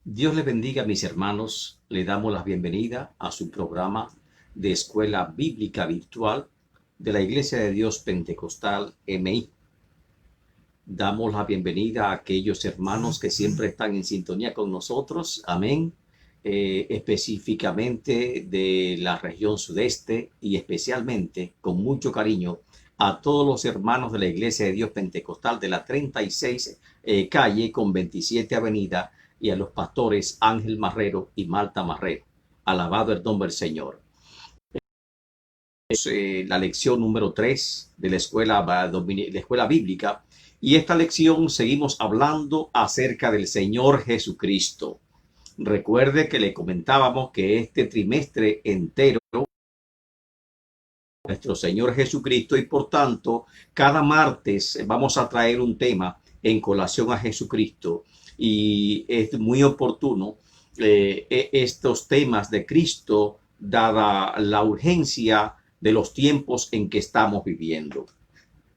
Dios les bendiga, mis hermanos. Le damos la bienvenida a su programa de Escuela Bíblica Virtual de la Iglesia de Dios Pentecostal MI. Damos la bienvenida a aquellos hermanos que siempre están en sintonía con nosotros. Amén. Específicamente de la región sudeste y especialmente con mucho cariño a todos los hermanos de la Iglesia de Dios Pentecostal de la 36 calle con 27 avenida y a los pastores Ángel Marrero y Malta Marrero. Alabado el nombre del Señor. Es la lección número 3 de la escuela bíblica, y esta lección seguimos hablando acerca del Señor Jesucristo. Recuerde que le comentábamos que este trimestre entero nuestro Señor Jesucristo, y por tanto cada martes vamos a traer un tema en colación a Jesucristo, y es muy oportuno estos temas de Cristo dada la urgencia de los tiempos en que estamos viviendo.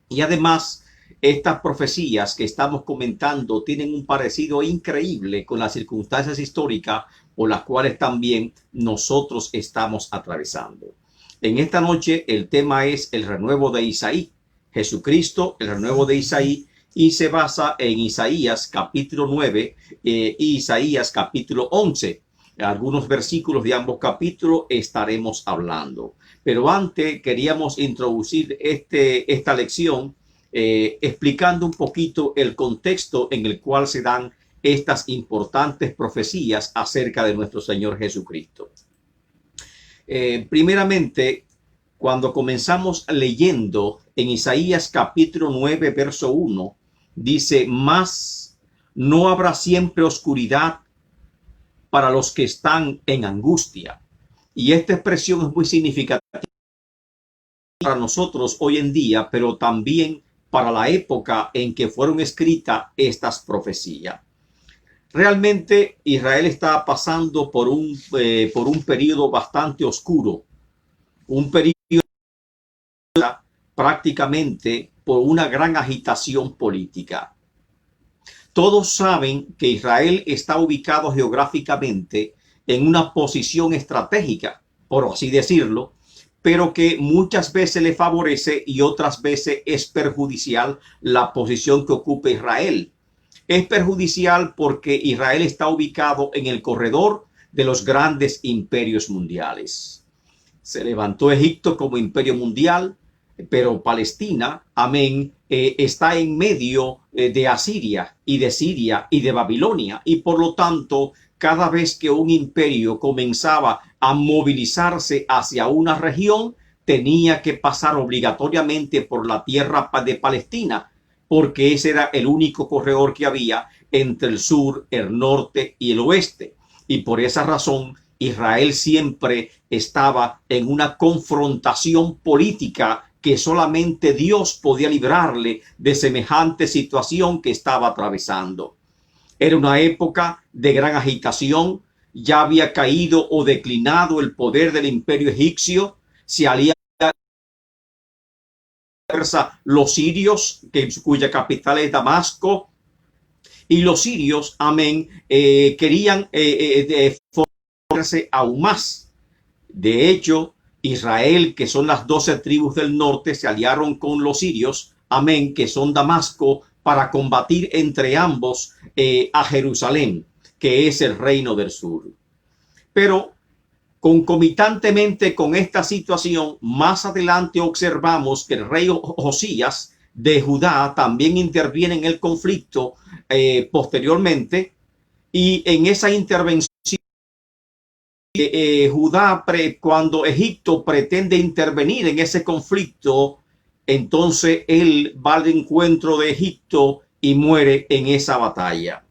Y además estas profecías que estamos comentando tienen un parecido increíble con las circunstancias históricas por las cuales también nosotros estamos atravesando. En esta noche el tema es el renuevo de Isaí, Jesucristo, el renuevo de Isaí, y se basa en Isaías capítulo 9 y Isaías capítulo 11. Algunos versículos de ambos capítulos estaremos hablando. Pero antes queríamos introducir esta lección explicando un poquito el contexto en el cual se dan estas importantes profecías acerca de nuestro Señor Jesucristo. Primeramente, cuando comenzamos leyendo en Isaías capítulo 9, verso 1, dice: mas no habrá siempre oscuridad para los que están en angustia. Y esta expresión es muy significativa para nosotros hoy en día, pero también para la época en que fueron escritas estas profecías. Realmente Israel estaba pasando por un periodo bastante oscuro, un periodo prácticamente por una gran agitación política. Todos saben que Israel está ubicado geográficamente en una posición estratégica, por así decirlo, pero que muchas veces le favorece y otras veces es perjudicial la posición que ocupa Israel. Es perjudicial porque Israel está ubicado en el corredor de los grandes imperios mundiales. Se levantó Egipto como imperio mundial, pero Palestina, amén, está en medio de Asiria y de Siria y de Babilonia, y por lo tanto cada vez que un imperio comenzaba a movilizarse hacia una región, tenía que pasar obligatoriamente por la tierra de Palestina, porque ese era el único corredor que había entre el sur, el norte y el oeste. Y por esa razón Israel siempre estaba en una confrontación política que solamente Dios podía librarle de semejante situación que estaba atravesando. Era una época de gran agitación. Ya había caído o declinado el poder del imperio egipcio. Se alía los sirios, cuya capital es Damasco, y los sirios, amén, querían formarse aún más. De hecho, Israel, que son las 12 tribus del norte, se aliaron con los sirios, amén, que son Damasco, para combatir entre ambos a Jerusalén, que es el reino del sur. Pero concomitantemente con esta situación, más adelante observamos que el rey Josías de Judá también interviene en el conflicto posteriormente, y en esa intervención Judá, cuando Egipto pretende intervenir en ese conflicto, entonces él va al encuentro de Egipto y muere en esa batalla.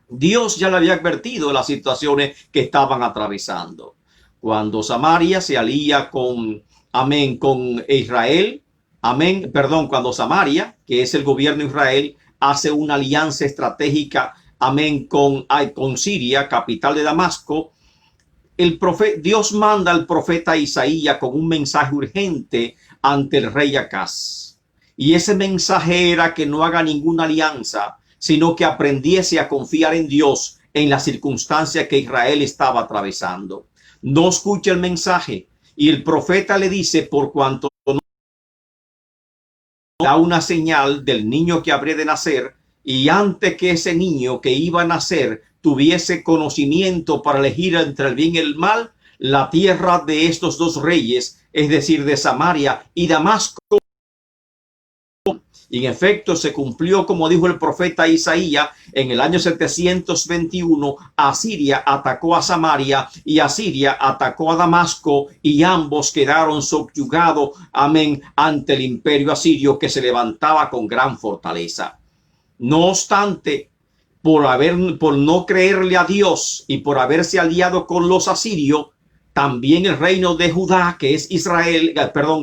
Dios ya le había advertido de las situaciones que estaban atravesando. Cuando Samaria se alía con Israel, cuando Samaria, que es el gobierno de Israel, hace una alianza estratégica, con Siria, capital de Damasco, Dios manda al profeta Isaías con un mensaje urgente ante el rey Acaz. Y ese mensaje era que no haga ninguna alianza, sino que aprendiese a confiar en Dios en la circunstancia que Israel estaba atravesando. No escucha el mensaje y el profeta le dice: por cuanto no da una señal del niño que habría de nacer, y antes que ese niño que iba a nacer tuviese conocimiento para elegir entre el bien y el mal, la tierra de estos dos reyes, es decir, de Samaria y Damasco. Y en efecto se cumplió como dijo el profeta Isaías: en el año 721 Asiria atacó a Samaria y Asiria atacó a Damasco, y ambos quedaron subyugados, amén, ante el imperio asirio, que se levantaba con gran fortaleza. No obstante, por no creerle a Dios y por haberse aliado con los asirios, también el reino de Judá, que es Israel,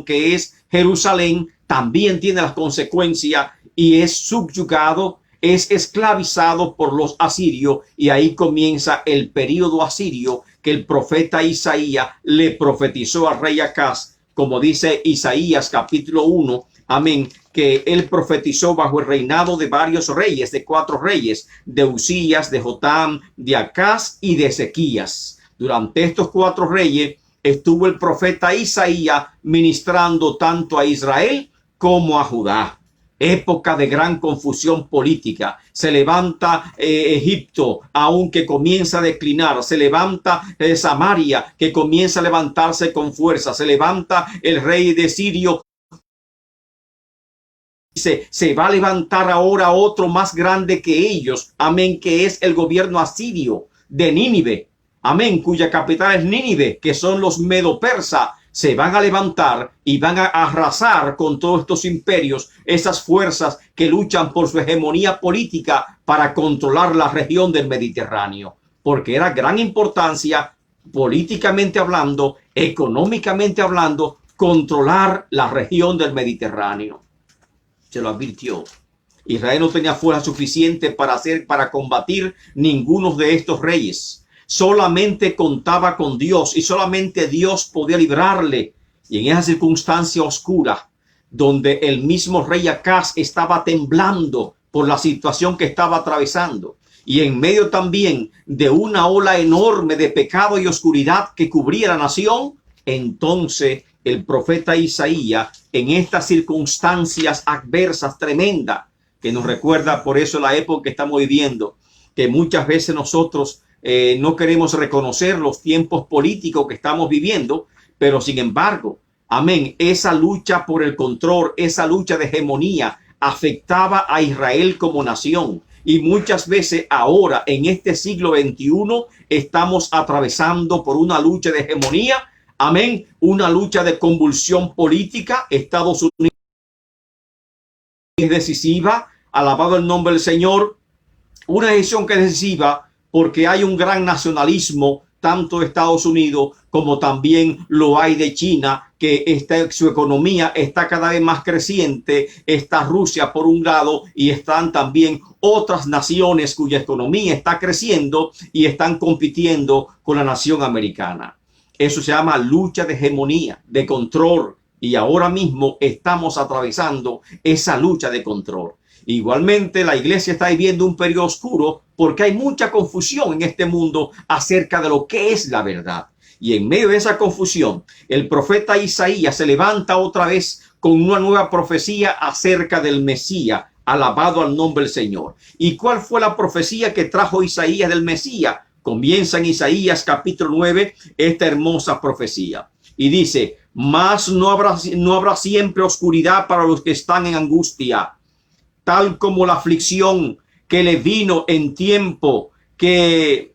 que es Jerusalén, también tiene las consecuencias y es subyugado, es esclavizado por los asirios. Y ahí comienza el período asirio que el profeta Isaías le profetizó al rey Acaz, como dice Isaías capítulo 1, amén, que él profetizó bajo el reinado de varios reyes, de 4 reyes, de Usías, de Jotam, de Acaz y de Ezequías. Durante estos 4 reyes estuvo el profeta Isaías ministrando tanto a Israel como a Judá. Época de gran confusión política. Se levanta Egipto, aunque comienza a declinar. Se levanta Samaria, que comienza a levantarse con fuerza. Se levanta el rey de Sirio. Se va a levantar ahora otro más grande que ellos, amén, que es el gobierno asirio de Nínive, amén, cuya capital es Nínive, que son los medo-persas. Se van a levantar y van a arrasar con todos estos imperios, esas fuerzas que luchan por su hegemonía política para controlar la región del Mediterráneo, porque era gran importancia, políticamente hablando, económicamente hablando, controlar la región del Mediterráneo. Se lo advirtió. Israel no tenía fuerza suficiente para combatir ninguno de estos reyes. Solamente contaba con Dios y solamente Dios podía librarle. Y en esa circunstancia oscura, donde el mismo rey Acaz estaba temblando por la situación que estaba atravesando, y en medio también de una ola enorme de pecado y oscuridad que cubría la nación, entonces el profeta Isaías, en estas circunstancias adversas tremendas, que nos recuerda por eso la época que estamos viviendo, que muchas veces nosotros no queremos reconocer los tiempos políticos que estamos viviendo, pero sin embargo, amén, esa lucha por el control, esa lucha de hegemonía afectaba a Israel como nación. Y muchas veces ahora, en este siglo XXI, estamos atravesando por una lucha de hegemonía, amén, una lucha de convulsión política. Estados Unidos es decisiva, alabado el nombre del Señor, una decisión que es decisiva, porque hay un gran nacionalismo, tanto de Estados Unidos como también lo hay de China, que su economía está cada vez más creciente. Está Rusia por un lado y están también otras naciones cuya economía está creciendo y están compitiendo con la nación americana. Eso se llama lucha de hegemonía, de control, y ahora mismo estamos atravesando esa lucha de control. Igualmente, la iglesia está viviendo un periodo oscuro porque hay mucha confusión en este mundo acerca de lo que es la verdad. Y en medio de esa confusión, el profeta Isaías se levanta otra vez con una nueva profecía acerca del Mesías. Alabado al nombre del Señor. ¿Y cuál fue la profecía que trajo Isaías del Mesías? Comienza en Isaías capítulo 9 esta hermosa profecía. Y dice: mas no habrá siempre oscuridad para los que están en angustia, tal como la aflicción que le vino en tiempo que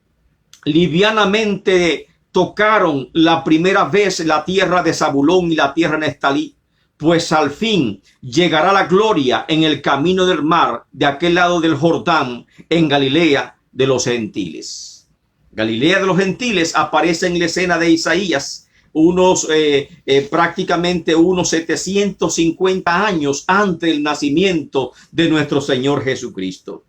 livianamente tocaron la primera vez la tierra de Zabulón y la tierra de Neftalí. Pues al fin llegará la gloria en el camino del mar, de aquel lado del Jordán, en Galilea de los gentiles. Galilea de los gentiles aparece en la escena de Isaías prácticamente unos 750 años antes del nacimiento de nuestro Señor Jesucristo.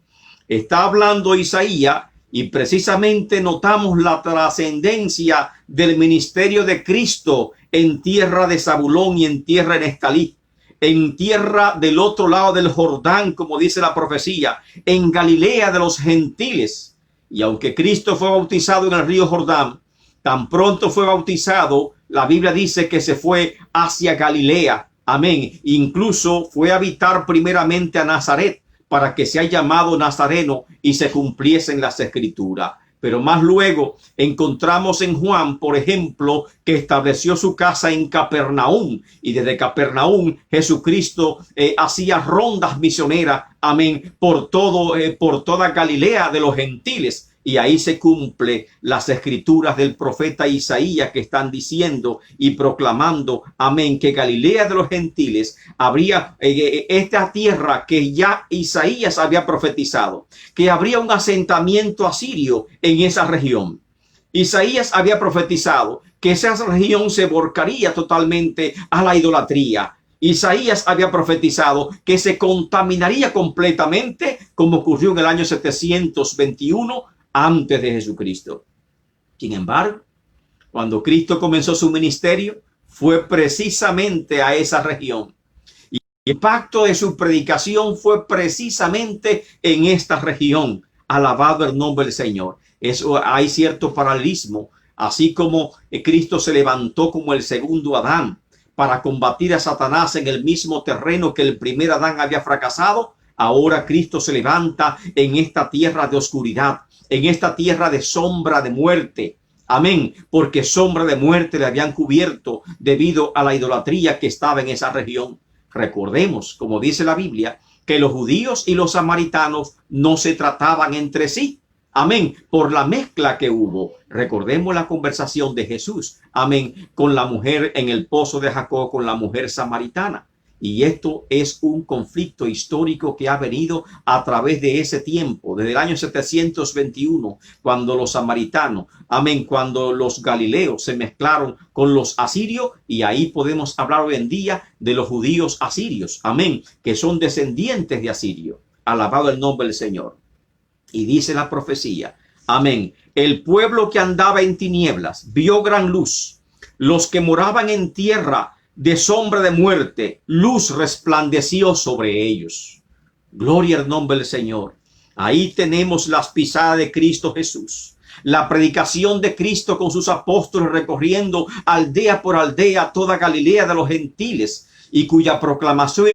Está hablando Isaías y precisamente notamos la trascendencia del ministerio de Cristo en tierra de Zabulón y en tierra de Neftalí, en tierra del otro lado del Jordán, como dice la profecía, en Galilea de los gentiles. Y aunque Cristo fue bautizado en el río Jordán, tan pronto fue bautizado, la Biblia dice que se fue hacia Galilea. Amén. Incluso fue a habitar primeramente a Nazaret para que sea llamado Nazareno y se cumpliesen las escrituras. Pero más luego encontramos en Juan, por ejemplo, que estableció su casa en Capernaum, y desde Capernaum Jesucristo hacía rondas misioneras, amén, por toda Galilea de los gentiles. Y ahí se cumple las escrituras del profeta Isaías, que están diciendo y proclamando, amén, que Galilea de los gentiles habría esta tierra que ya Isaías había profetizado, que habría un asentamiento asirio en esa región. Isaías había profetizado que esa región se volcaría totalmente a la idolatría. Isaías había profetizado que se contaminaría completamente, como ocurrió en el año 721 antes de Jesucristo. Sin embargo, cuando Cristo comenzó su ministerio, fue precisamente a esa región. Y el impacto de su predicación fue precisamente en esta región. Alabado el nombre del Señor. Hay cierto paralelismo. Así como Cristo se levantó como el segundo Adán para combatir a Satanás en el mismo terreno que el primer Adán había fracasado, ahora Cristo se levanta en esta tierra de oscuridad, en esta tierra de sombra de muerte. Amén. Porque sombra de muerte le habían cubierto debido a la idolatría que estaba en esa región. Recordemos, como dice la Biblia, que los judíos y los samaritanos no se trataban entre sí. Amén. Por la mezcla que hubo. Recordemos la conversación de Jesús. Amén. Con la mujer en el pozo de Jacob, con la mujer samaritana. Y esto es un conflicto histórico que ha venido a través de ese tiempo, desde el año 721, cuando los samaritanos, amén, cuando los galileos se mezclaron con los asirios, y ahí podemos hablar hoy en día de los judíos asirios, amén, que son descendientes de Asirio. Alabado el nombre del Señor. Y dice la profecía, amén, el pueblo que andaba en tinieblas vio gran luz, los que moraban en tierra de sombra de muerte, luz resplandeció sobre ellos. Gloria al nombre del Señor. Ahí tenemos las pisadas de Cristo Jesús. La predicación de Cristo con sus apóstoles recorriendo aldea por aldea toda Galilea de los gentiles, y cuya proclamación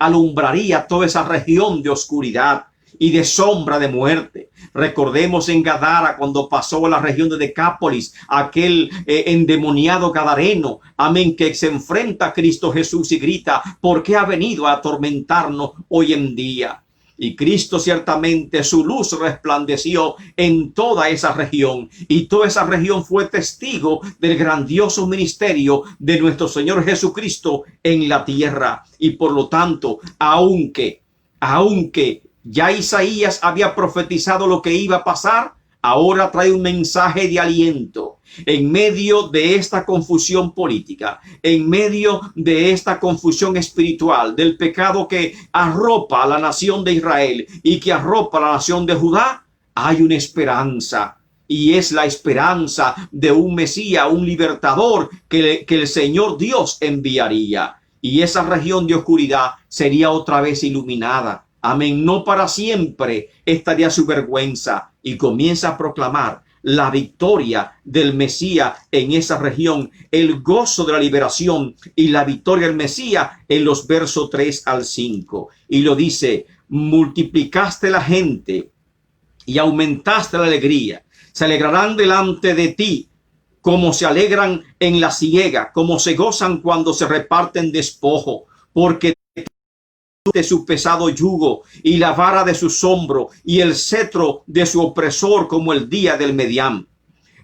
alumbraría toda esa región de oscuridad y de sombra de muerte. Recordemos en Gadara, cuando pasó a la región de Decápolis, aquel endemoniado gadareno, amén, que se enfrenta a Cristo Jesús y grita, ¿por qué ha venido a atormentarnos hoy en día? Y Cristo ciertamente, su luz resplandeció en toda esa región, y toda esa región fue testigo del grandioso ministerio de nuestro Señor Jesucristo en la tierra. Y por lo tanto, aunque ya Isaías había profetizado lo que iba a pasar, ahora trae un mensaje de aliento en medio de esta confusión política, en medio de esta confusión espiritual, del pecado que arropa a la nación de Israel y que arropa a la nación de Judá. Hay una esperanza, y es la esperanza de un Mesías, un libertador que el Señor Dios enviaría. Y esa región de oscuridad sería otra vez iluminada. Amén. No para siempre estaría su vergüenza, y comienza a proclamar la victoria del Mesías en esa región, el gozo de la liberación y la victoria del Mesías en los versos 3 al 5. Y lo dice, multiplicaste la gente y aumentaste la alegría. Se alegrarán delante de ti como se alegran en la siega, como se gozan cuando se reparten despojo, porque de su pesado yugo y la vara de su hombro y el cetro de su opresor como el día del Medián.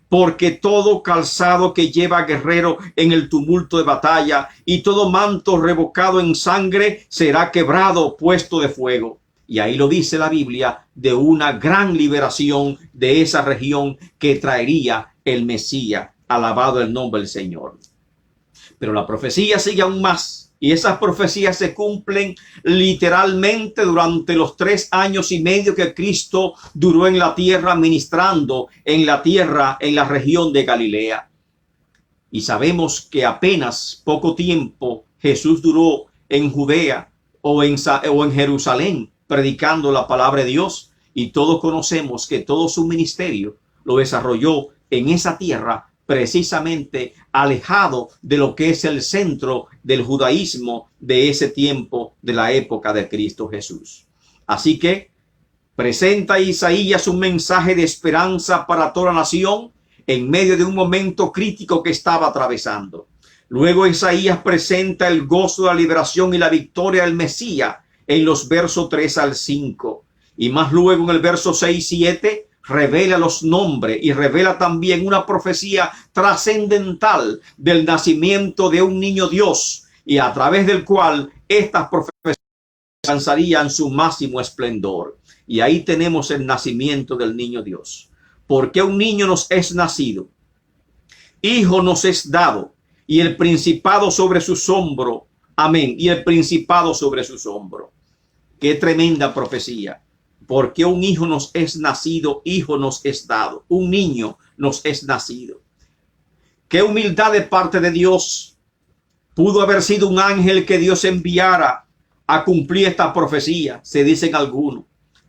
Porque todo calzado que lleva guerrero en el tumulto de batalla y todo manto revocado en sangre será quebrado, puesto de fuego. Y ahí lo dice la Biblia, de una gran liberación de esa región que traería el Mesías. Alabado el nombre del Señor. Pero la profecía sigue aún más. Y esas profecías se cumplen literalmente durante los 3 años y medio que Cristo duró en la tierra, ministrando en la tierra, en la región de Galilea. Y sabemos que apenas poco tiempo Jesús duró en Judea o en Jerusalén, predicando la palabra de Dios. y todos conocemos que todo su ministerio lo desarrolló en esa tierra, precisamente alejado de lo que es el centro del judaísmo de ese tiempo, de la época de Cristo Jesús. Así que presenta Isaías un mensaje de esperanza para toda la nación en medio de un momento crítico que estaba atravesando. Luego Isaías presenta el gozo de la liberación y la victoria del Mesías en los versos 3 al 5. Y más luego en el verso 6 y 7 revela los nombres y revela también una profecía trascendental del nacimiento de un niño Dios, y a través del cual estas profecías alcanzarían su máximo esplendor. Y ahí tenemos el nacimiento del niño Dios. Porque un niño nos es nacido, hijo nos es dado, y el principado sobre sus hombros. Amén. Y el principado sobre sus hombros. Qué tremenda profecía. Porque un hijo nos es nacido, hijo nos es dado. Un niño nos es nacido. Qué humildad de parte de Dios. Pudo haber sido un ángel que Dios enviara a cumplir esta profecía, se dicen algunos.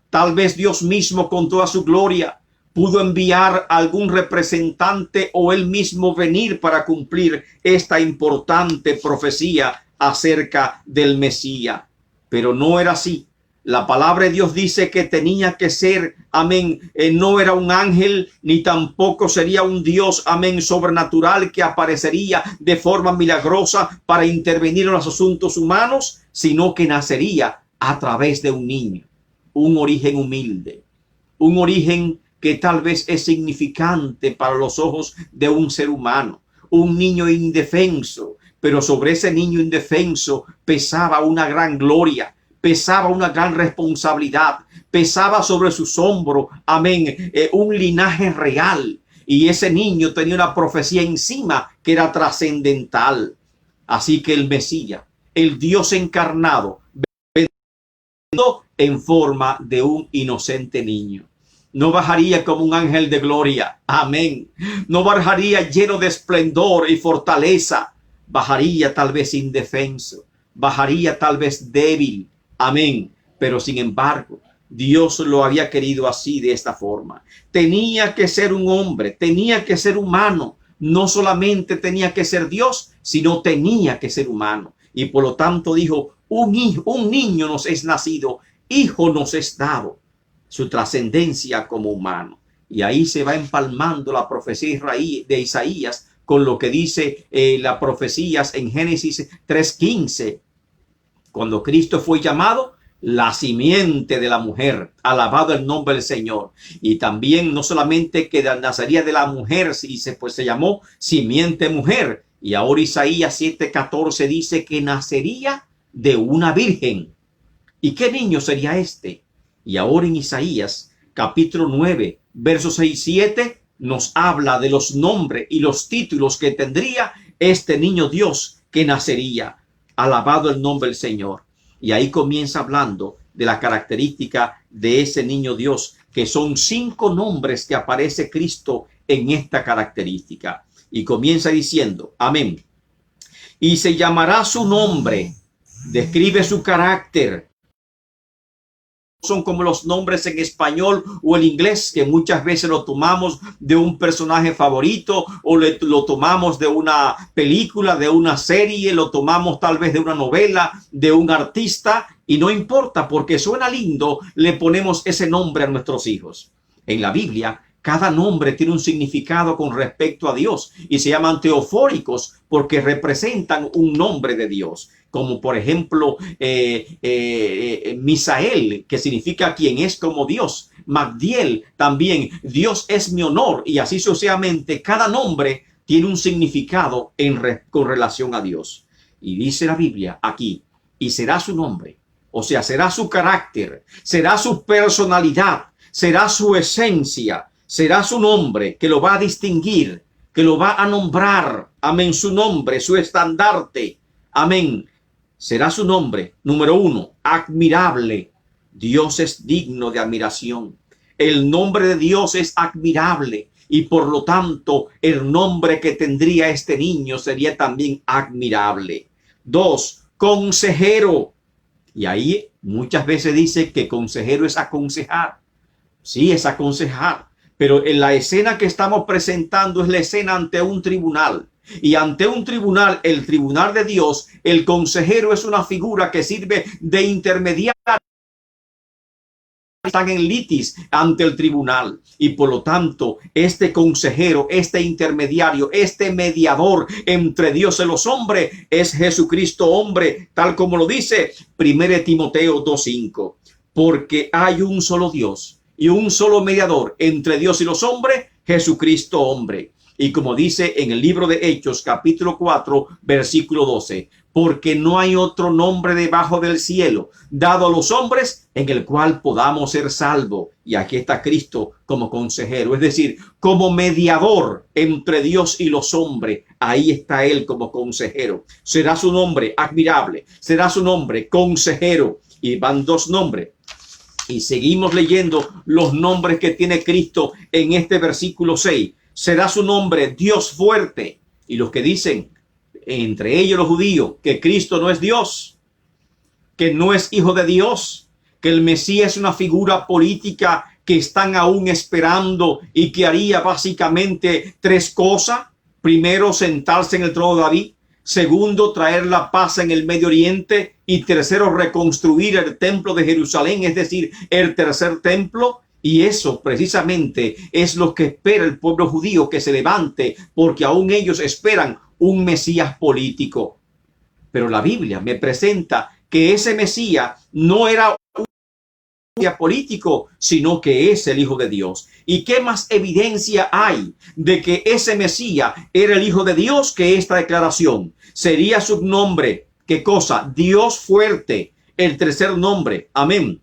Tal vez Dios mismo con toda su gloria pudo enviar a algún representante o él mismo venir para cumplir esta importante profecía acerca del Mesías. Pero no era así. La palabra de Dios dice que tenía que ser, amén, no era un ángel ni tampoco sería un Dios, amén, sobrenatural que aparecería de forma milagrosa para intervenir en los asuntos humanos, sino que nacería a través de un niño, un origen humilde, un origen que tal vez es significante para los ojos de un ser humano, un niño indefenso, pero sobre ese niño indefenso pesaba una gran gloria. Pesaba una gran responsabilidad, pesaba sobre sus hombros, amén, un linaje real. Y ese niño tenía una profecía encima que era trascendental. Así que el Mesías, el Dios encarnado, en forma de un inocente niño. No bajaría como un ángel de gloria, amén. No bajaría lleno de esplendor y fortaleza. Bajaría tal vez indefenso, bajaría tal vez débil. Amén. Pero sin embargo, Dios lo había querido así, de esta forma. Tenía que ser un hombre, tenía que ser humano. No solamente tenía que ser Dios, sino tenía que ser humano. Y por lo tanto dijo, un niño nos es nacido, hijo nos es dado. Su trascendencia como humano. Y ahí se va empalmando la profecía de Isaías con lo que dice las profecías en Génesis 3:15. Cuando Cristo fue llamado la simiente de la mujer, alabado el nombre del Señor. Y también no solamente que nacería de la mujer, pues se llamó simiente mujer. Y ahora Isaías 7:14 dice que nacería de una virgen. ¿Y qué niño sería este? Y ahora en Isaías capítulo 9, versos 6 y 7 nos habla de los nombres y los títulos que tendría este niño Dios que nacería. Alabado el nombre del Señor. Y ahí comienza hablando de la característica de ese niño Dios, que son 5 nombres que aparece Cristo en esta característica. Y comienza diciendo, amén. Y se llamará su nombre, describe su carácter. Son como los nombres en español o en inglés, que muchas veces lo tomamos de un personaje favorito o lo tomamos de una película, de una serie, lo tomamos tal vez de una novela, de un artista, y no importa, porque suena lindo, le ponemos ese nombre a nuestros hijos. En la Biblia, cada nombre tiene un significado con respecto a Dios y se llaman teofóricos porque representan un nombre de Dios. Como por ejemplo Misael, que significa quien es como Dios. Magdiel también, Dios es mi honor, y así sucesivamente. Cada nombre tiene un significado con relación a Dios. Y dice la Biblia aquí, y será su nombre, o sea, será su carácter, será su personalidad, será su esencia, será su nombre que lo va a distinguir, que lo va a nombrar. Amén, su nombre, su estandarte. Amén. Será su nombre, número 1, admirable. Dios es digno de admiración. El nombre de Dios es admirable y por lo tanto el nombre que tendría este niño sería también admirable. 2, consejero. Y ahí muchas veces dice que consejero es aconsejar. Sí, es aconsejar, pero en la escena que estamos presentando es la escena ante un tribunal. Y ante un tribunal, el tribunal de Dios, el consejero es una figura que sirve de intermediario. Están en litis ante el tribunal y por lo tanto este consejero, este intermediario, este mediador entre Dios y los hombres es Jesucristo hombre, tal como lo dice 1 Timoteo 2:5, porque hay un solo Dios y un solo mediador entre Dios y los hombres, Jesucristo hombre. Y como dice en el libro de Hechos, capítulo 4, versículo 12, porque no hay otro nombre debajo del cielo dado a los hombres en el cual podamos ser salvos. Y aquí está Cristo como consejero, es decir, como mediador entre Dios y los hombres. Ahí está Él como consejero. Será su nombre admirable, será su nombre consejero. Y van dos nombres. Y seguimos leyendo los nombres que tiene Cristo en este versículo 6. Será su nombre Dios fuerte. Y los que dicen, entre ellos los judíos, que Cristo no es Dios, que no es hijo de Dios, que el Mesías es una figura política que están aún esperando y que haría básicamente tres cosas. Primero, sentarse en el trono de David. Segundo, traer la paz en el Medio Oriente. Y tercero, reconstruir el templo de Jerusalén, es decir, el tercer templo. Y eso precisamente es lo que espera el pueblo judío, que se levante, porque aún ellos esperan un Mesías político. Pero la Biblia me presenta que ese Mesías no era un Mesías político, sino que es el Hijo de Dios. ¿Y qué más evidencia hay de que ese Mesías era el Hijo de Dios que esta declaración? Sería su nombre, ¿qué cosa? Dios fuerte, el tercer nombre. Amén.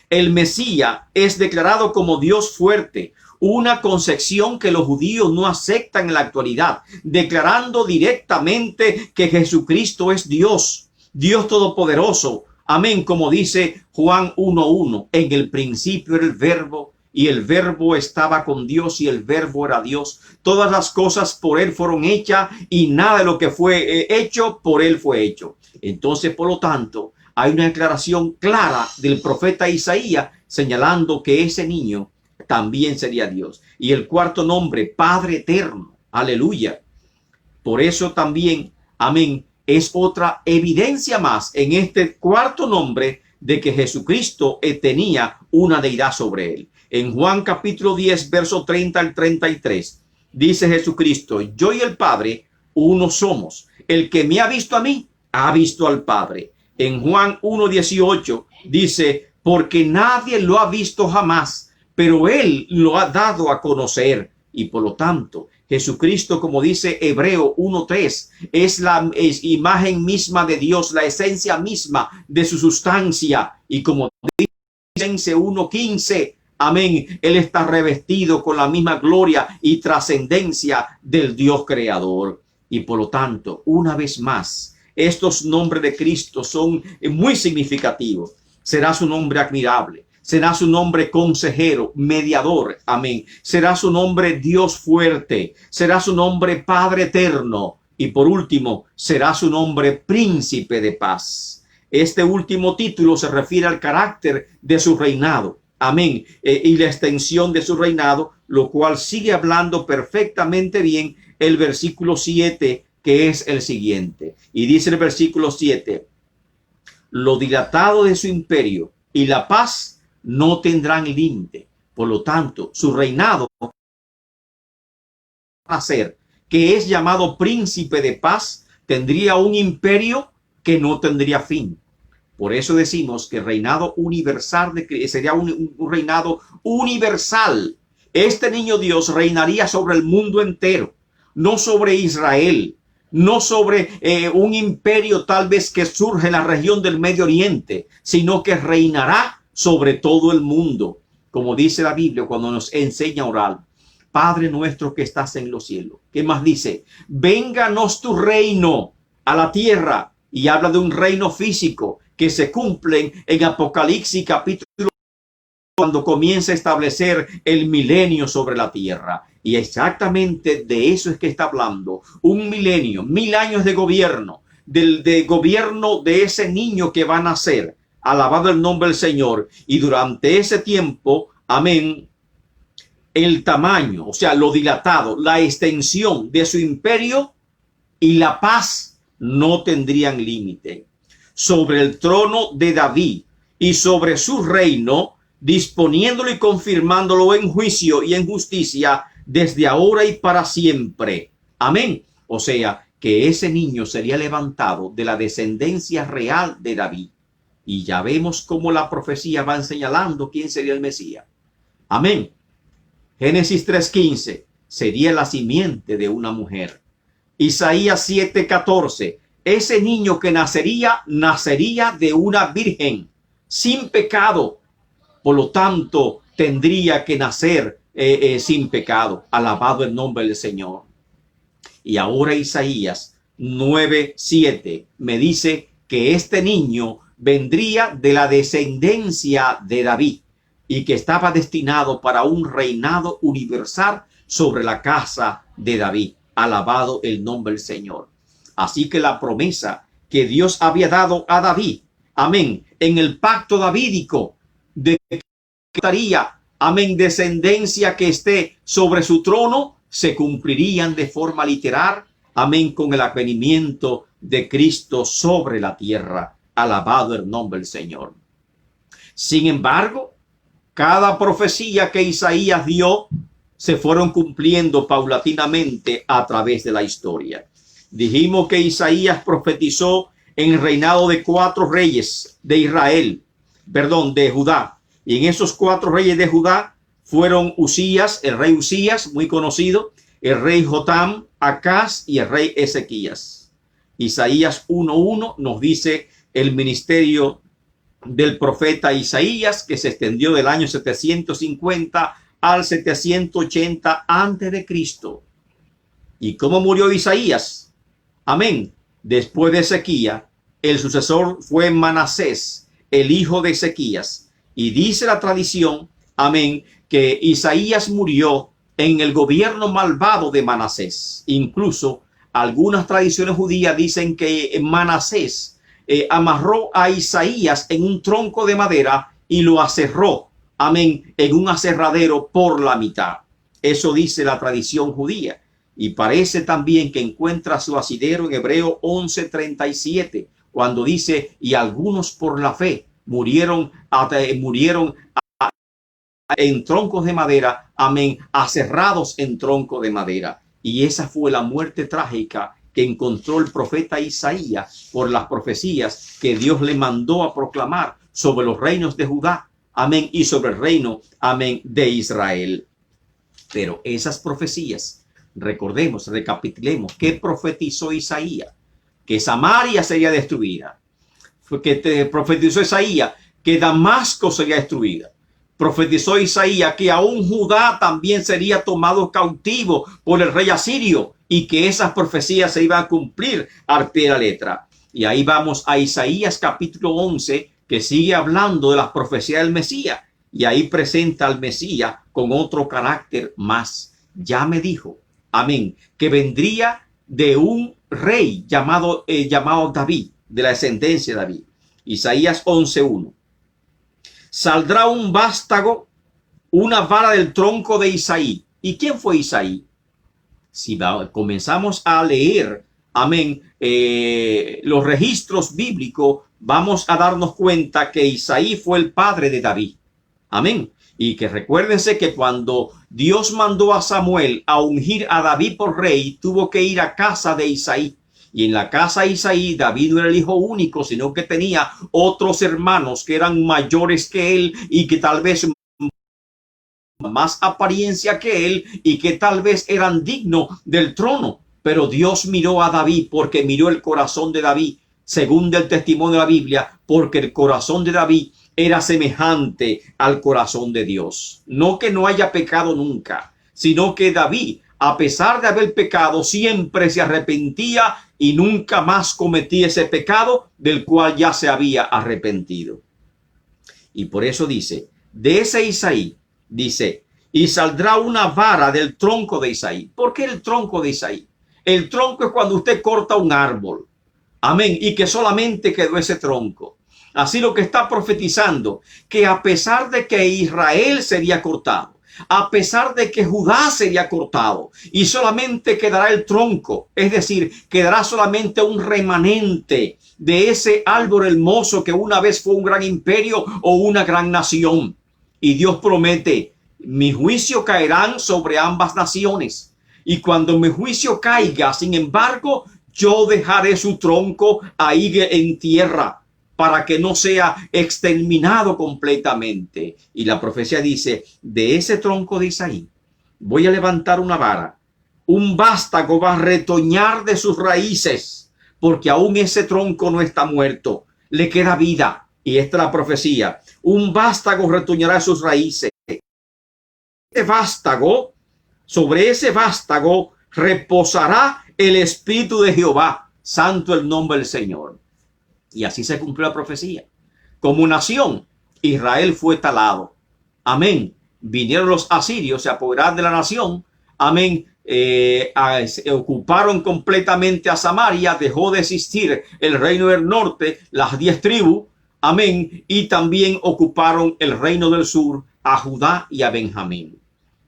El Mesías es declarado como Dios fuerte, una concepción que los judíos no aceptan en la actualidad, declarando directamente que Jesucristo es Dios, Dios todopoderoso. Amén, como dice Juan 1:1, en el principio era el verbo y el verbo estaba con Dios y el verbo era Dios. Todas las cosas por él fueron hechas y nada de lo que fue hecho por él fue hecho. Entonces, por lo tanto, hay una declaración clara del profeta Isaías señalando que ese niño también sería Dios. Y el cuarto nombre, Padre Eterno. Aleluya. Por eso también, amén, es otra evidencia más en este cuarto nombre de que Jesucristo tenía una deidad sobre él. En Juan capítulo 10, verso 30 al 33, dice Jesucristo, yo y el Padre uno somos. El que me ha visto a mí, ha visto al Padre. En Juan 1:18 dice, porque nadie lo ha visto jamás, pero él lo ha dado a conocer. Y por lo tanto, Jesucristo, como dice Hebreo 1:3, es la imagen misma de Dios, la esencia misma de su sustancia. Y como dice 1:15, amén, él está revestido con la misma gloria y trascendencia del Dios creador. Y por lo tanto, una vez más, estos nombres de Cristo son muy significativos. Será su nombre admirable, será su nombre consejero, mediador, amén. Será su nombre Dios fuerte, será su nombre Padre eterno y por último, será su nombre Príncipe de paz. Este último título se refiere al carácter de su reinado, amén, y la extensión de su reinado, lo cual sigue hablando perfectamente bien el versículo 7, que es el siguiente. Y dice el versículo 7, lo dilatado de su imperio y la paz no tendrán límite. Por lo tanto, su reinado va a ser, que es llamado príncipe de paz, tendría un imperio que no tendría fin. Por eso decimos que el reinado universal sería un reinado universal. Este niño Dios reinaría sobre el mundo entero, no sobre Israel, no sobre un imperio tal vez que surge en la región del Medio Oriente, sino que reinará sobre todo el mundo. Como dice la Biblia cuando nos enseña a orar, Padre nuestro que estás en los cielos. ¿Qué más dice? Vénganos tu reino a la tierra. Y habla de un reino físico que se cumple en Apocalipsis capítulo cuando comienza a establecer el milenio sobre la tierra. Y exactamente de eso es que está hablando. Un milenio, 1000 años de gobierno, de gobierno de ese niño que va a nacer. Alabado el nombre del Señor. Y durante ese tiempo, amén, el tamaño, o sea, lo dilatado, la extensión de su imperio y la paz no tendrían límite. Sobre el trono de David y sobre su reino, disponiéndolo y confirmándolo en juicio y en justicia desde ahora y para siempre. Amén. O sea, que ese niño sería levantado de la descendencia real de David. Y ya vemos cómo la profecía va señalando quién sería el Mesías. Amén. Génesis 3:15 sería la simiente de una mujer. Isaías 7:14, ese niño que nacería de una virgen sin pecado. Por lo tanto, tendría que nacer sin pecado. Alabado el nombre del Señor. Y ahora Isaías 9:7 me dice que este niño vendría de la descendencia de David y que estaba destinado para un reinado universal sobre la casa de David. Alabado el nombre del Señor. Así que la promesa que Dios había dado a David, amén, en el pacto davídico, de que estaría, amén, descendencia que esté sobre su trono, se cumplirían de forma literal, amén, con el advenimiento de Cristo sobre la tierra. Alabado el nombre del Señor. Sin embargo, cada profecía que Isaías dio se fueron cumpliendo paulatinamente a través de la historia. Dijimos que Isaías profetizó en el reinado de 4 reyes de de Judá. Y en esos 4 reyes de Judá fueron Usías, el rey Usías, muy conocido, el rey Jotam, Acaz y el rey Ezequías. Isaías 1:1 nos dice el ministerio del profeta Isaías, que se extendió del año 750 al 780 antes de Cristo. ¿Y cómo murió Isaías? Amén. Después de Ezequías, el sucesor fue Manasés, el hijo de Ezequías. Y dice la tradición, amén, que Isaías murió en el gobierno malvado de Manasés. Incluso algunas tradiciones judías dicen que Manasés amarró a Isaías en un tronco de madera y lo aserró, amén, en un aserradero por la mitad. Eso dice la tradición judía. Y parece también que encuentra su asidero en Hebreo 11:37, cuando dice, y algunos por la fe murieron en troncos de madera, amén, aserrados en tronco de madera. Y esa fue la muerte trágica que encontró el profeta Isaías por las profecías que Dios le mandó a proclamar sobre los reinos de Judá, amén, y sobre el reino, amén, de Israel. Pero esas profecías, recordemos, recapitulemos, ¿qué profetizó Isaías? Que Samaria sería destruida. Que profetizó Isaías que Damasco sería destruida. Profetizó Isaías que aún Judá también sería tomado cautivo por el rey asirio y que esas profecías se iban a cumplir al pie de la letra. Y ahí vamos a Isaías capítulo 11, que sigue hablando de las profecías del Mesías. Y ahí presenta al Mesías con otro carácter más. Ya me dijo, amén, que vendría de un rey llamado David, de la descendencia de David. Isaías 11:1. Saldrá un vástago, una vara del tronco de Isaí. ¿Y quién fue Isaí? Si comenzamos a leer, amén, los registros bíblicos, vamos a darnos cuenta que Isaí fue el padre de David. Amén. Y que recuérdense que cuando Dios mandó a Samuel a ungir a David por rey, tuvo que ir a casa de Isaí. Y en la casa de Isaí, David no era el hijo único, sino que tenía otros hermanos que eran mayores que él y que tal vez más apariencia que él y que tal vez eran dignos del trono. Pero Dios miró a David porque miró el corazón de David, según el testimonio de la Biblia, porque el corazón de David era semejante al corazón de Dios. No que no haya pecado nunca, sino que David, a pesar de haber pecado, siempre se arrepentía y nunca más cometía ese pecado del cual ya se había arrepentido. Y por eso dice, de ese Isaí, dice, y saldrá una vara del tronco de Isaí. ¿Por qué el tronco de Isaí? El tronco es cuando usted corta un árbol. Amén. Y que solamente quedó ese tronco. Así lo que está profetizando, que a pesar de que Israel sería cortado, a pesar de que Judá sería cortado y solamente quedará el tronco, es decir, quedará solamente un remanente de ese árbol hermoso que una vez fue un gran imperio o una gran nación. Y Dios promete, mi juicio caerán sobre ambas naciones. Y cuando mi juicio caiga, sin embargo, yo dejaré su tronco ahí en tierra, para que no sea exterminado completamente. Y la profecía dice, de ese tronco de Isaí voy a levantar una vara, un vástago va a retoñar de sus raíces, porque aún ese tronco no está muerto, le queda vida. Y esta es la profecía, un vástago retoñará de sus raíces. Este vástago, sobre ese vástago reposará el Espíritu de Jehová, santo el nombre del Señor. Y así se cumplió la profecía. Como nación, Israel fue talado. Amén. Vinieron los asirios, se apoderaron de la nación. Amén. Ocuparon completamente a Samaria. Dejó de existir el reino del norte, las 10 tribus. Amén. Y también ocuparon el reino del sur, a Judá y a Benjamín.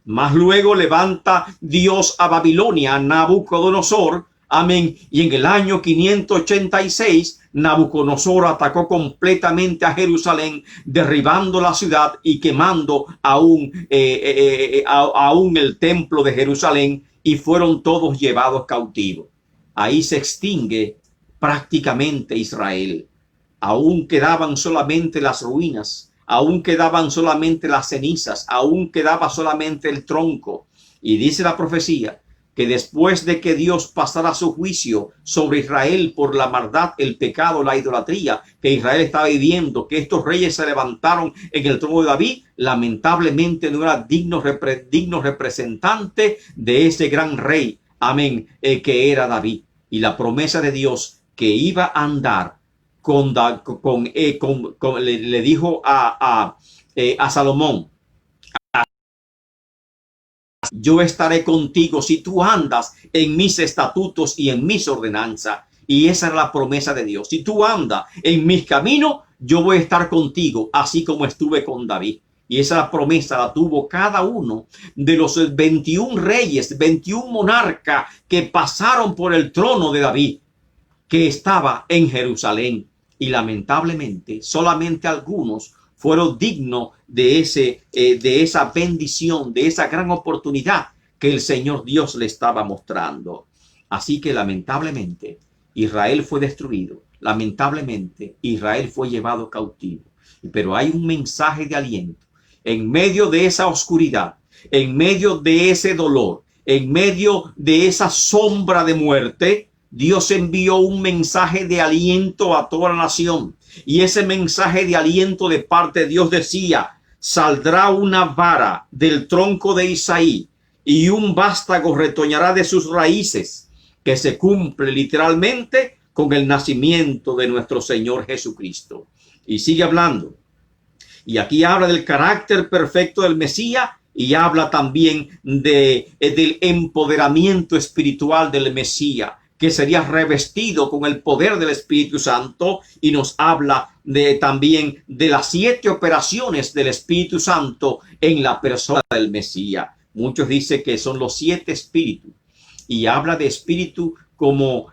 Más luego levanta Dios a Babilonia, a Nabucodonosor. Amén. Y en el año 586, Nabucodonosor atacó completamente a Jerusalén, derribando la ciudad y quemando aún el templo de Jerusalén, y fueron todos llevados cautivos. Ahí se extingue prácticamente Israel. Aún quedaban solamente las ruinas, aún quedaban solamente las cenizas, aún quedaba solamente el tronco. Y dice la profecía que después de que Dios pasara su juicio sobre Israel por la maldad, el pecado, la idolatría que Israel estaba viviendo, que estos reyes se levantaron en el trono de David, lamentablemente no era digno representante de ese gran rey, amén, que era David. Y la promesa de Dios que iba a andar le dijo a Salomón, yo estaré contigo si tú andas en mis estatutos y en mis ordenanzas. Y esa era la promesa de Dios. Si tú andas en mis caminos, yo voy a estar contigo, así como estuve con David. Y esa promesa la tuvo cada uno de los 21 reyes, 21 monarcas que pasaron por el trono de David, que estaba en Jerusalén. Y lamentablemente, solamente algunos fueron dignos de esa bendición, de esa gran oportunidad que el Señor Dios le estaba mostrando. Así que lamentablemente Israel fue destruido. Lamentablemente Israel fue llevado cautivo. Pero hay un mensaje de aliento. En medio de esa oscuridad, en medio de ese dolor, en medio de esa sombra de muerte, Dios envió un mensaje de aliento a toda la nación. Y ese mensaje de aliento de parte de Dios decía, saldrá una vara del tronco de Isaí y un vástago retoñará de sus raíces, que se cumple literalmente con el nacimiento de nuestro Señor Jesucristo. Y sigue hablando. Y aquí habla del carácter perfecto del Mesías y habla también del empoderamiento espiritual del Mesías, que sería revestido con el poder del Espíritu Santo, y nos habla también de las 7 operaciones del Espíritu Santo en la persona del Mesías. Muchos dicen que son los 7 espíritus, y habla de espíritu como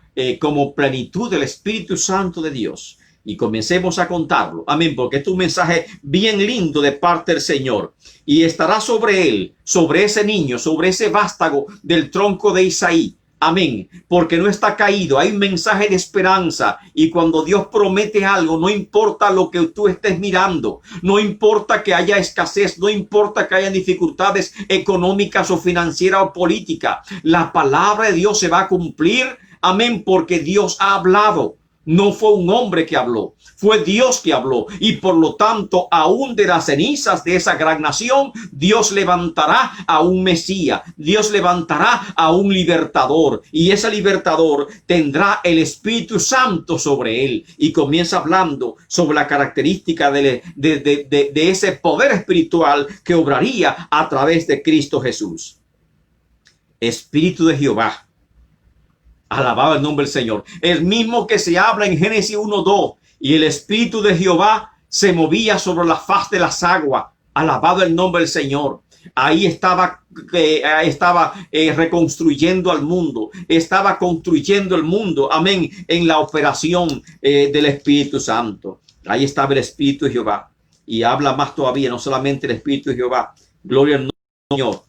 plenitud del Espíritu Santo de Dios. Y comencemos a contarlo. Amén, porque es un mensaje bien lindo de parte del Señor. Y estará sobre él, sobre ese niño, sobre ese vástago del tronco de Isaí. Amén, porque no está caído, hay un mensaje de esperanza. Y cuando Dios promete algo, no importa lo que tú estés mirando, no importa que haya escasez, no importa que haya dificultades económicas o financieras o políticas, la palabra de Dios se va a cumplir. Amén, porque Dios ha hablado. No fue un hombre que habló, fue Dios que habló. Y por lo tanto, aún de las cenizas de esa gran nación, Dios levantará a un Mesías. Dios levantará a un libertador. Y ese libertador tendrá el Espíritu Santo sobre él. Y comienza hablando sobre la característica de ese poder espiritual que obraría a través de Cristo Jesús. Espíritu de Jehová. Alabado el nombre del Señor. El mismo que se habla en Génesis 1:2, y el Espíritu de Jehová se movía sobre la faz de las aguas. Alabado el nombre del Señor. Ahí estaba reconstruyendo al mundo, estaba construyendo el mundo, amén, en la operación del Espíritu Santo. Ahí estaba el Espíritu de Jehová. Y habla más todavía, no solamente el Espíritu de Jehová, gloria al Señor,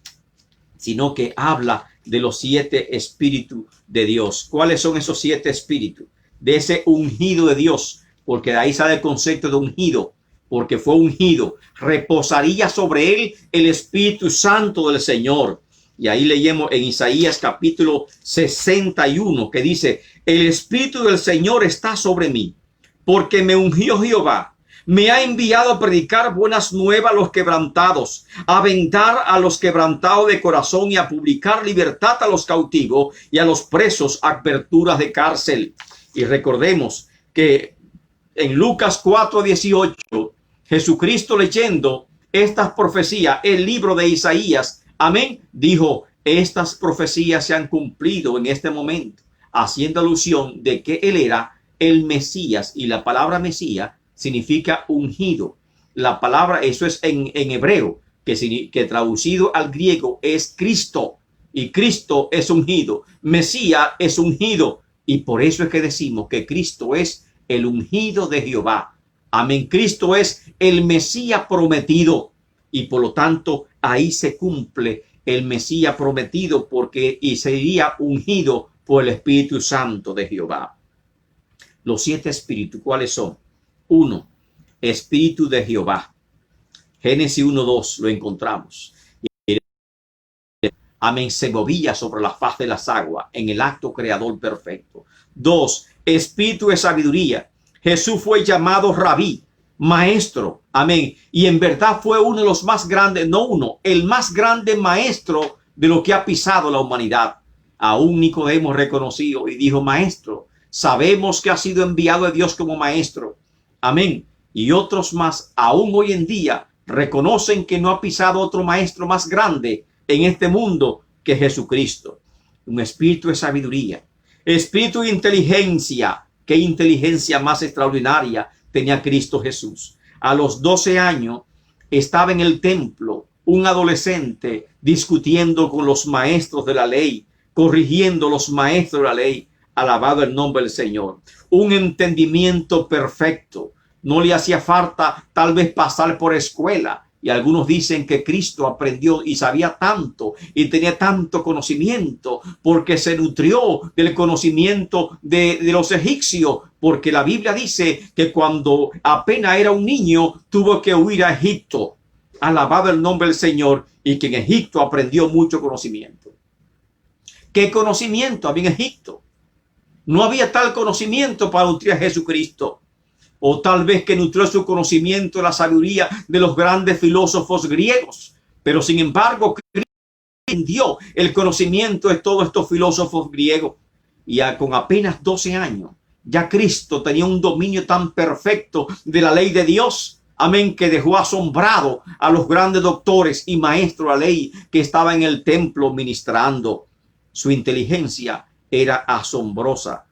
sino que habla de los 7 espíritus de Dios. ¿Cuáles son esos 7 espíritus? De ese ungido de Dios, porque de ahí sale el concepto de ungido, porque fue ungido. Reposaría sobre él el Espíritu Santo del Señor. Y ahí leemos en Isaías capítulo 61 que dice: el Espíritu del Señor está sobre mí, porque me ungió Jehová. Me ha enviado a predicar buenas nuevas a los quebrantados, a vendar a los quebrantados de corazón y a publicar libertad a los cautivos y a los presos aperturas de cárcel. Y recordemos que en Lucas 4:18, Jesucristo, leyendo estas profecías, el libro de Isaías, amén, dijo: estas profecías se han cumplido en este momento, haciendo alusión de que él era el Mesías. Y la palabra Mesías significa ungido. La palabra, eso es en hebreo, que traducido al griego es Cristo. Y Cristo es ungido. Mesías es ungido. Y por eso es que decimos que Cristo es el ungido de Jehová. Amén. Cristo es el Mesías prometido. Y por lo tanto, ahí se cumple el Mesías prometido, porque y sería ungido por el Espíritu Santo de Jehová. Los 7 espíritus, ¿cuáles son? 1. Espíritu de Jehová. Génesis 1:2 lo encontramos. Amén. Se movía sobre la faz de las aguas en el acto creador perfecto. 2. Espíritu de sabiduría. Jesús fue llamado Rabí, maestro. Amén. Y en verdad fue uno de los más grandes, no uno, el más grande maestro de lo que ha pisado la humanidad. Aún Nicodemo reconoció y dijo: maestro, sabemos que ha sido enviado de Dios como maestro. Amén. Y otros más, aún hoy en día, reconocen que no ha pisado otro maestro más grande en este mundo que Jesucristo. Un espíritu de sabiduría, espíritu de inteligencia. Qué inteligencia más extraordinaria tenía Cristo Jesús. A los 12 años estaba en el templo, un adolescente, discutiendo con los maestros de la ley, corrigiendo los maestros de la ley. Alabado el nombre del Señor. Un entendimiento perfecto. No le hacía falta tal vez pasar por escuela. Y algunos dicen que Cristo aprendió y sabía tanto y tenía tanto conocimiento porque se nutrió del conocimiento de los egipcios. Porque la Biblia dice que cuando apenas era un niño tuvo que huir a Egipto. Alabado el nombre del Señor. Y que en Egipto aprendió mucho conocimiento. ¿Qué conocimiento había en Egipto? No había tal conocimiento para nutrir a Jesucristo. O tal vez que nutrió su conocimiento la sabiduría de los grandes filósofos griegos. Pero sin embargo, Cristo entendió el conocimiento de todos estos filósofos griegos. Y con apenas 12 años, ya Cristo tenía un dominio tan perfecto de la ley de Dios. Amén, que dejó asombrado a los grandes doctores y maestros de la ley que estaban en el templo ministrando. Su inteligencia era asombrosa.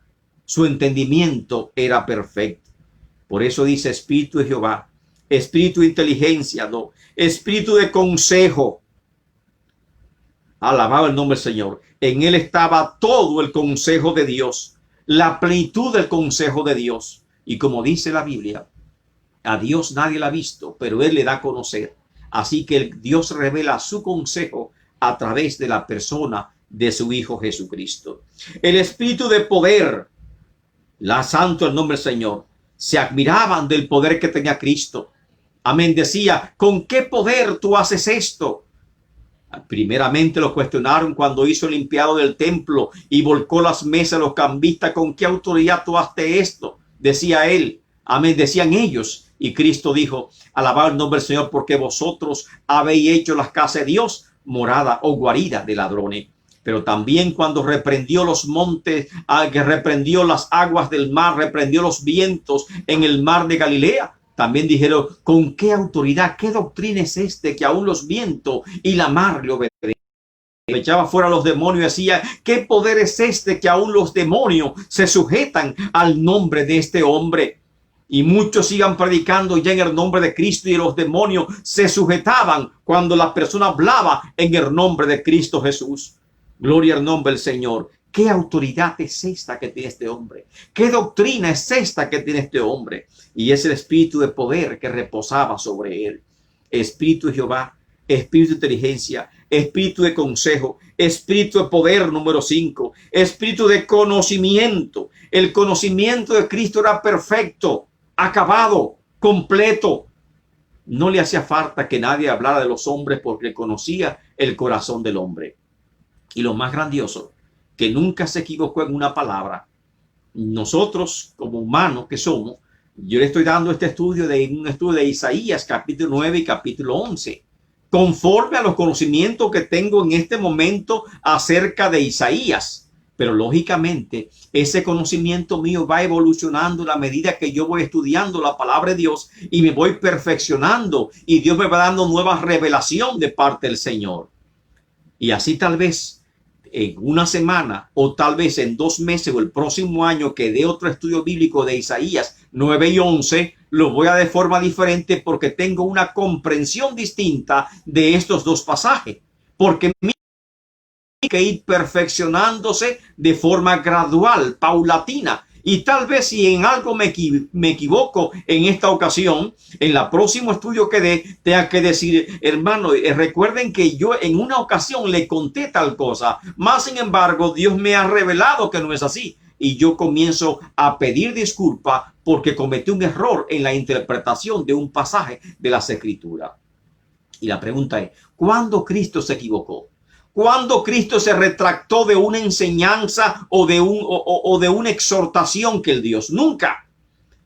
Su entendimiento era perfecto. Por eso dice Espíritu de Jehová, Espíritu de inteligencia, no, Espíritu de consejo. Alabado el nombre del Señor. En él estaba todo el consejo de Dios, la plenitud del consejo de Dios. Y como dice la Biblia, a Dios nadie la ha visto, pero él le da a conocer. Así que Dios revela su consejo a través de la persona de su Hijo Jesucristo. El espíritu de poder, la santo el nombre del Señor. Se admiraban del poder que tenía Cristo. Amén. Decía: ¿con qué poder tú haces esto? Primeramente lo cuestionaron cuando hizo el limpiado del templo y volcó las mesas de los cambistas. ¿Con qué autoridad tú haces esto? Decía él. Amén. Decían ellos. Y Cristo dijo: alabad el nombre del Señor, porque vosotros habéis hecho las casas de Dios morada o guarida de ladrones. Pero también cuando reprendió los montes, que reprendió las aguas del mar, reprendió los vientos en el mar de Galilea, también dijeron: ¿con qué autoridad, qué doctrina es este que aún los vientos y la mar le obedecen? Echaba fuera a los demonios y decía: ¿qué poder es este que aún los demonios se sujetan al nombre de este hombre? y muchos iban predicando ya en el nombre de Cristo, y los demonios se sujetaban cuando la persona hablaba en el nombre de Cristo Jesús. Gloria al nombre del Señor. ¿Qué autoridad es esta que tiene este hombre? ¿Qué doctrina es esta que tiene este hombre? Y es el espíritu de poder que reposaba sobre él. Espíritu de Jehová, espíritu de inteligencia, espíritu de consejo, espíritu de poder, número 5, espíritu de conocimiento. El conocimiento de Cristo era perfecto, acabado, completo. No le hacía falta que nadie hablara de los hombres porque conocía el corazón del hombre. Y lo más grandioso, que nunca se equivocó en una palabra. Nosotros, como humanos que somos, yo le estoy dando un estudio de Isaías, capítulo 9 y capítulo 11, conforme a los conocimientos que tengo en este momento acerca de Isaías. Pero lógicamente, ese conocimiento mío va evolucionando a la medida que yo voy estudiando la palabra de Dios y me voy perfeccionando, y Dios me va dando nueva revelación de parte del Señor. Y así tal vez en una semana, o tal vez en 2 meses o el próximo año que dé otro estudio bíblico de Isaías 9 y 11, lo voy a de forma diferente porque tengo una comprensión distinta de estos dos pasajes. Porque que ir perfeccionándose de forma gradual, paulatina. Y tal vez si en algo me equivoco en esta ocasión, en el próximo estudio que dé, tenga que decir, hermano, recuerden que yo en una ocasión le conté tal cosa, más sin embargo Dios me ha revelado que no es así. Y yo comienzo a pedir disculpas porque cometí un error en la interpretación de un pasaje de las Escrituras. Y la pregunta es, ¿cuándo Cristo se equivocó? ¿Cuándo Cristo se retractó de una enseñanza o de una exhortación que él dio? Nunca.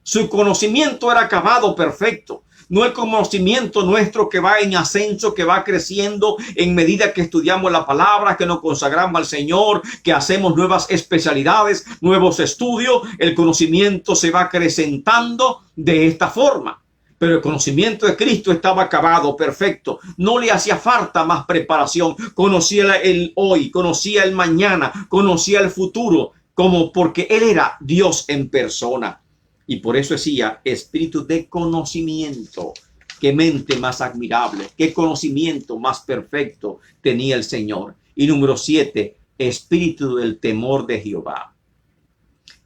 Su conocimiento era acabado, perfecto. No el conocimiento nuestro que va en ascenso, que va creciendo en medida que estudiamos la palabra, que nos consagramos al Señor, que hacemos nuevas especialidades, nuevos estudios. El conocimiento se va acrecentando de esta forma. Pero el conocimiento de Cristo estaba acabado, perfecto. No le hacía falta más preparación. Conocía el hoy, conocía el mañana, conocía el futuro, como porque Él era Dios en persona. Y por eso decía, espíritu de conocimiento. Qué mente más admirable, qué conocimiento más perfecto tenía el Señor. Y número 7, espíritu del temor de Jehová.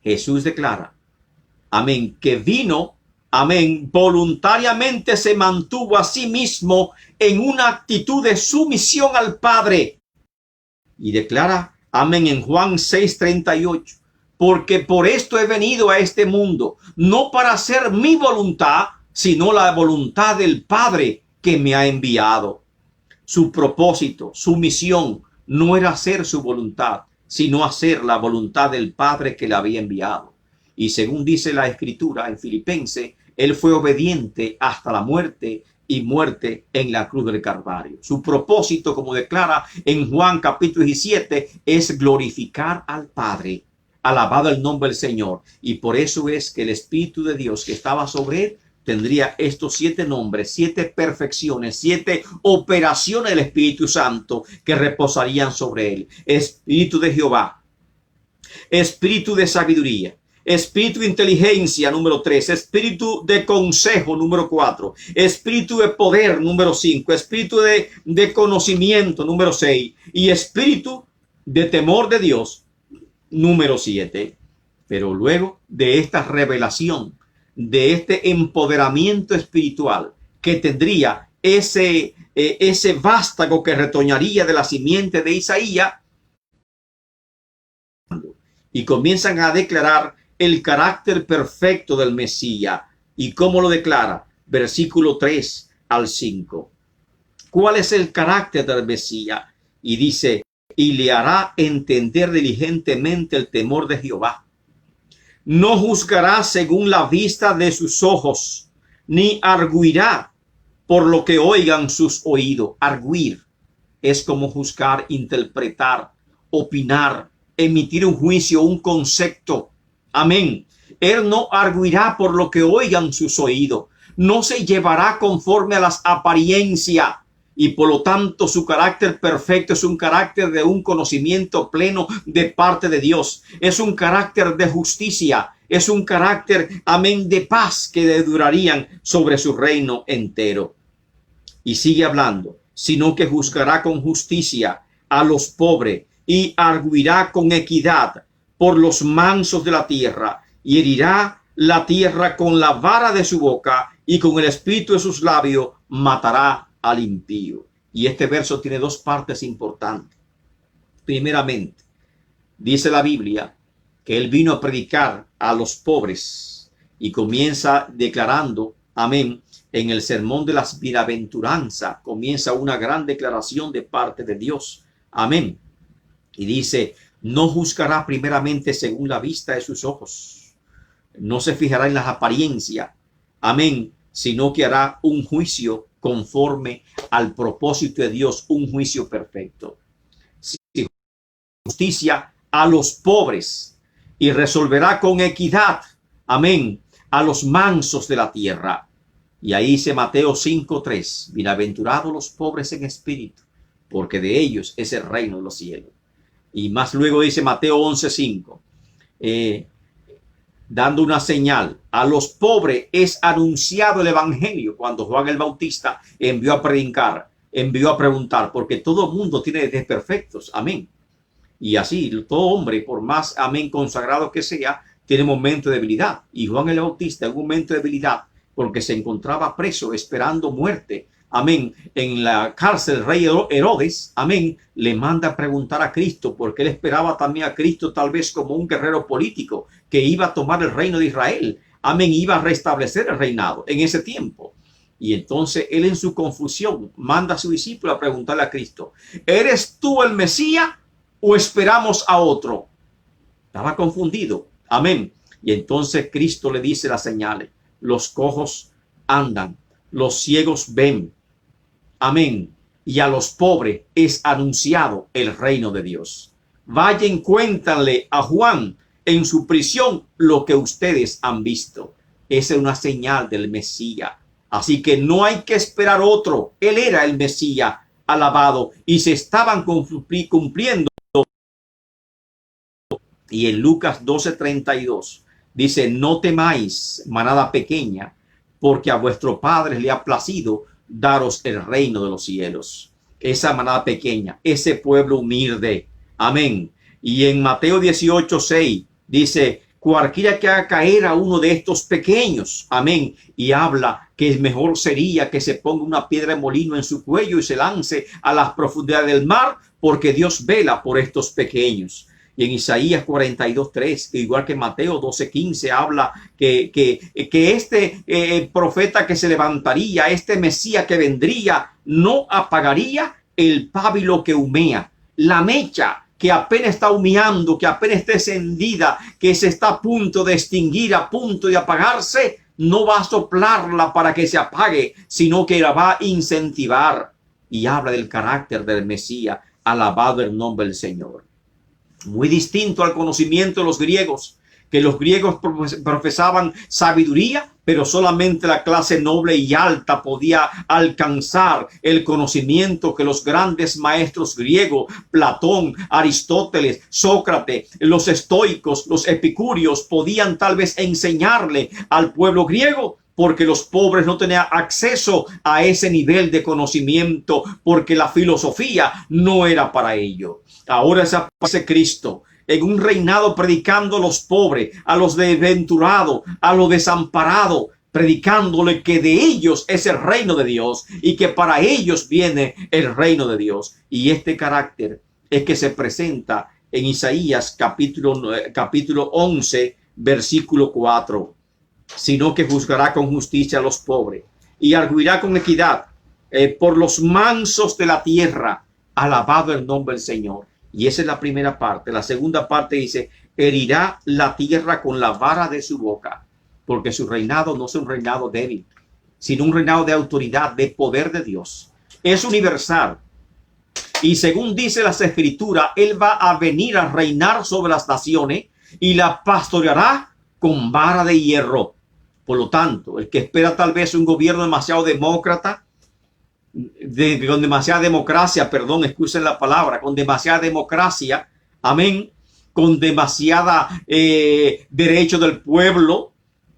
Jesús declara, amén, que vino, amén, voluntariamente se mantuvo a sí mismo en una actitud de sumisión al Padre. Y declara, amén, en Juan 6:38, porque por esto he venido a este mundo, no para hacer mi voluntad, sino la voluntad del Padre que me ha enviado. Su propósito, su misión, no era hacer su voluntad, sino hacer la voluntad del Padre que le había enviado. Y según dice la Escritura en Filipenses, Él fue obediente hasta la muerte y muerte en la cruz del Calvario. Su propósito, como declara en Juan capítulo 17, es glorificar al Padre. Alabado el nombre del Señor. Y por eso es que el Espíritu de Dios que estaba sobre él tendría estos 7 nombres, 7 perfecciones, 7 operaciones del Espíritu Santo que reposarían sobre él. Espíritu de Jehová, espíritu de sabiduría, espíritu de inteligencia, número 3, espíritu de consejo, número 4, espíritu de poder, número 5, espíritu de conocimiento, número 6, y espíritu de temor de Dios, número 7. Pero luego de esta revelación, de este empoderamiento espiritual que tendría ese vástago que retoñaría de la simiente de Isaías, y comienzan a declarar el carácter perfecto del Mesías. ¿Y cómo lo declara? Versículo 3 al 5. ¿Cuál es el carácter del Mesías? Y dice, y le hará entender diligentemente el temor de Jehová. No juzgará según la vista de sus ojos, ni arguirá por lo que oigan sus oídos. Arguir es como juzgar, interpretar, opinar, emitir un juicio, un concepto. Amén. Él no arguirá por lo que oigan sus oídos. No se llevará conforme a las apariencias, y por lo tanto su carácter perfecto es un carácter de un conocimiento pleno de parte de Dios. Es un carácter de justicia, es un carácter, amén, de paz que durarían sobre su reino entero. Y sigue hablando, sino que juzgará con justicia a los pobres y arguirá con equidad por los mansos de la tierra, y herirá la tierra con la vara de su boca, y con el espíritu de sus labios matará al impío. Y este verso tiene dos partes importantes. Primeramente, dice la Biblia que él vino a predicar a los pobres, y comienza declarando, amén, en el sermón de las bienaventuranzas, comienza una gran declaración de parte de Dios. Amén. Y dice, no juzgará primeramente según la vista de sus ojos, no se fijará en las apariencias, amén, sino que hará un juicio conforme al propósito de Dios, un juicio perfecto. Justicia a los pobres y resolverá con equidad, amén, a los mansos de la tierra. Y ahí dice Mateo 5:3, bienaventurados los pobres en espíritu, porque de ellos es el reino de los cielos. Y más luego dice Mateo 11:5, dando una señal, a los pobres es anunciado el evangelio. Cuando Juan el Bautista envió a predicar, envió a preguntar, porque todo mundo tiene desperfectos, amén. Y así, todo hombre, por más, amén, consagrado que sea, tiene momento de debilidad. Y Juan el Bautista en un momento de debilidad, porque se encontraba preso, esperando muerte, amén, en la cárcel, el rey Herodes, amén, le manda a preguntar a Cristo, porque él esperaba también a Cristo tal vez como un guerrero político que iba a tomar el reino de Israel, amén, iba a restablecer el reinado en ese tiempo. Y entonces él en su confusión manda a su discípulo a preguntarle a Cristo, ¿eres tú el Mesías o esperamos a otro? Estaba confundido, amén. Y entonces Cristo le dice las señales, los cojos andan, los ciegos ven, amén, y a los pobres es anunciado el reino de Dios. Vayan, cuéntanle a Juan en su prisión lo que ustedes han visto. Esa es una señal del Mesías. Así que no hay que esperar otro. Él era el Mesías alabado y se estaban cumpliendo. Y en Lucas 12:32 dice, no temáis, manada pequeña, porque a vuestro Padre le ha placido daros el reino de los cielos. Esa manada pequeña, ese pueblo humilde. Amén. Y en Mateo 18:6 dice, cualquiera que haga caer a uno de estos pequeños, amén, y habla que mejor sería que se ponga una piedra de molino en su cuello y se lance a las profundidades del mar, porque Dios vela por estos pequeños. Y en Isaías 42:3, igual que Mateo 12:15, habla que este profeta que se levantaría, este Mesías que vendría, no apagaría el pábilo que humea, la mecha que apenas está humeando, que apenas está encendida, que se está a punto de extinguir, a punto de apagarse, no va a soplarla para que se apague, sino que la va a incentivar. Y habla del carácter del Mesías, alabado el nombre del Señor. Muy distinto al conocimiento de los griegos, que los griegos profesaban sabiduría, pero solamente la clase noble y alta podía alcanzar el conocimiento que los grandes maestros griegos, Platón, Aristóteles, Sócrates, los estoicos, los epicúreos, podían tal vez enseñarle al pueblo griego, porque los pobres no tenían acceso a ese nivel de conocimiento, porque la filosofía no era para ello. Ahora se aparece Cristo en un reinado predicando a los pobres, a los desventurados, a los desamparados, predicándole que de ellos es el reino de Dios y que para ellos viene el reino de Dios. Y este carácter es que se presenta en Isaías capítulo 11, versículo 4. Sino que juzgará con justicia a los pobres y arguirá con equidad por los mansos de la tierra. Alabado el nombre del Señor. Y esa es la primera parte. La segunda parte dice, herirá la tierra con la vara de su boca, porque su reinado no es un reinado débil, sino un reinado de autoridad, de poder de Dios. Es universal. Y según dice las Escrituras, él va a venir a reinar sobre las naciones y la pastoreará con vara de hierro. Por lo tanto, el que espera tal vez un gobierno demasiado demócrata, con demasiada democracia, perdón, excusen la palabra, con demasiada democracia, amén, con demasiada derecho del pueblo,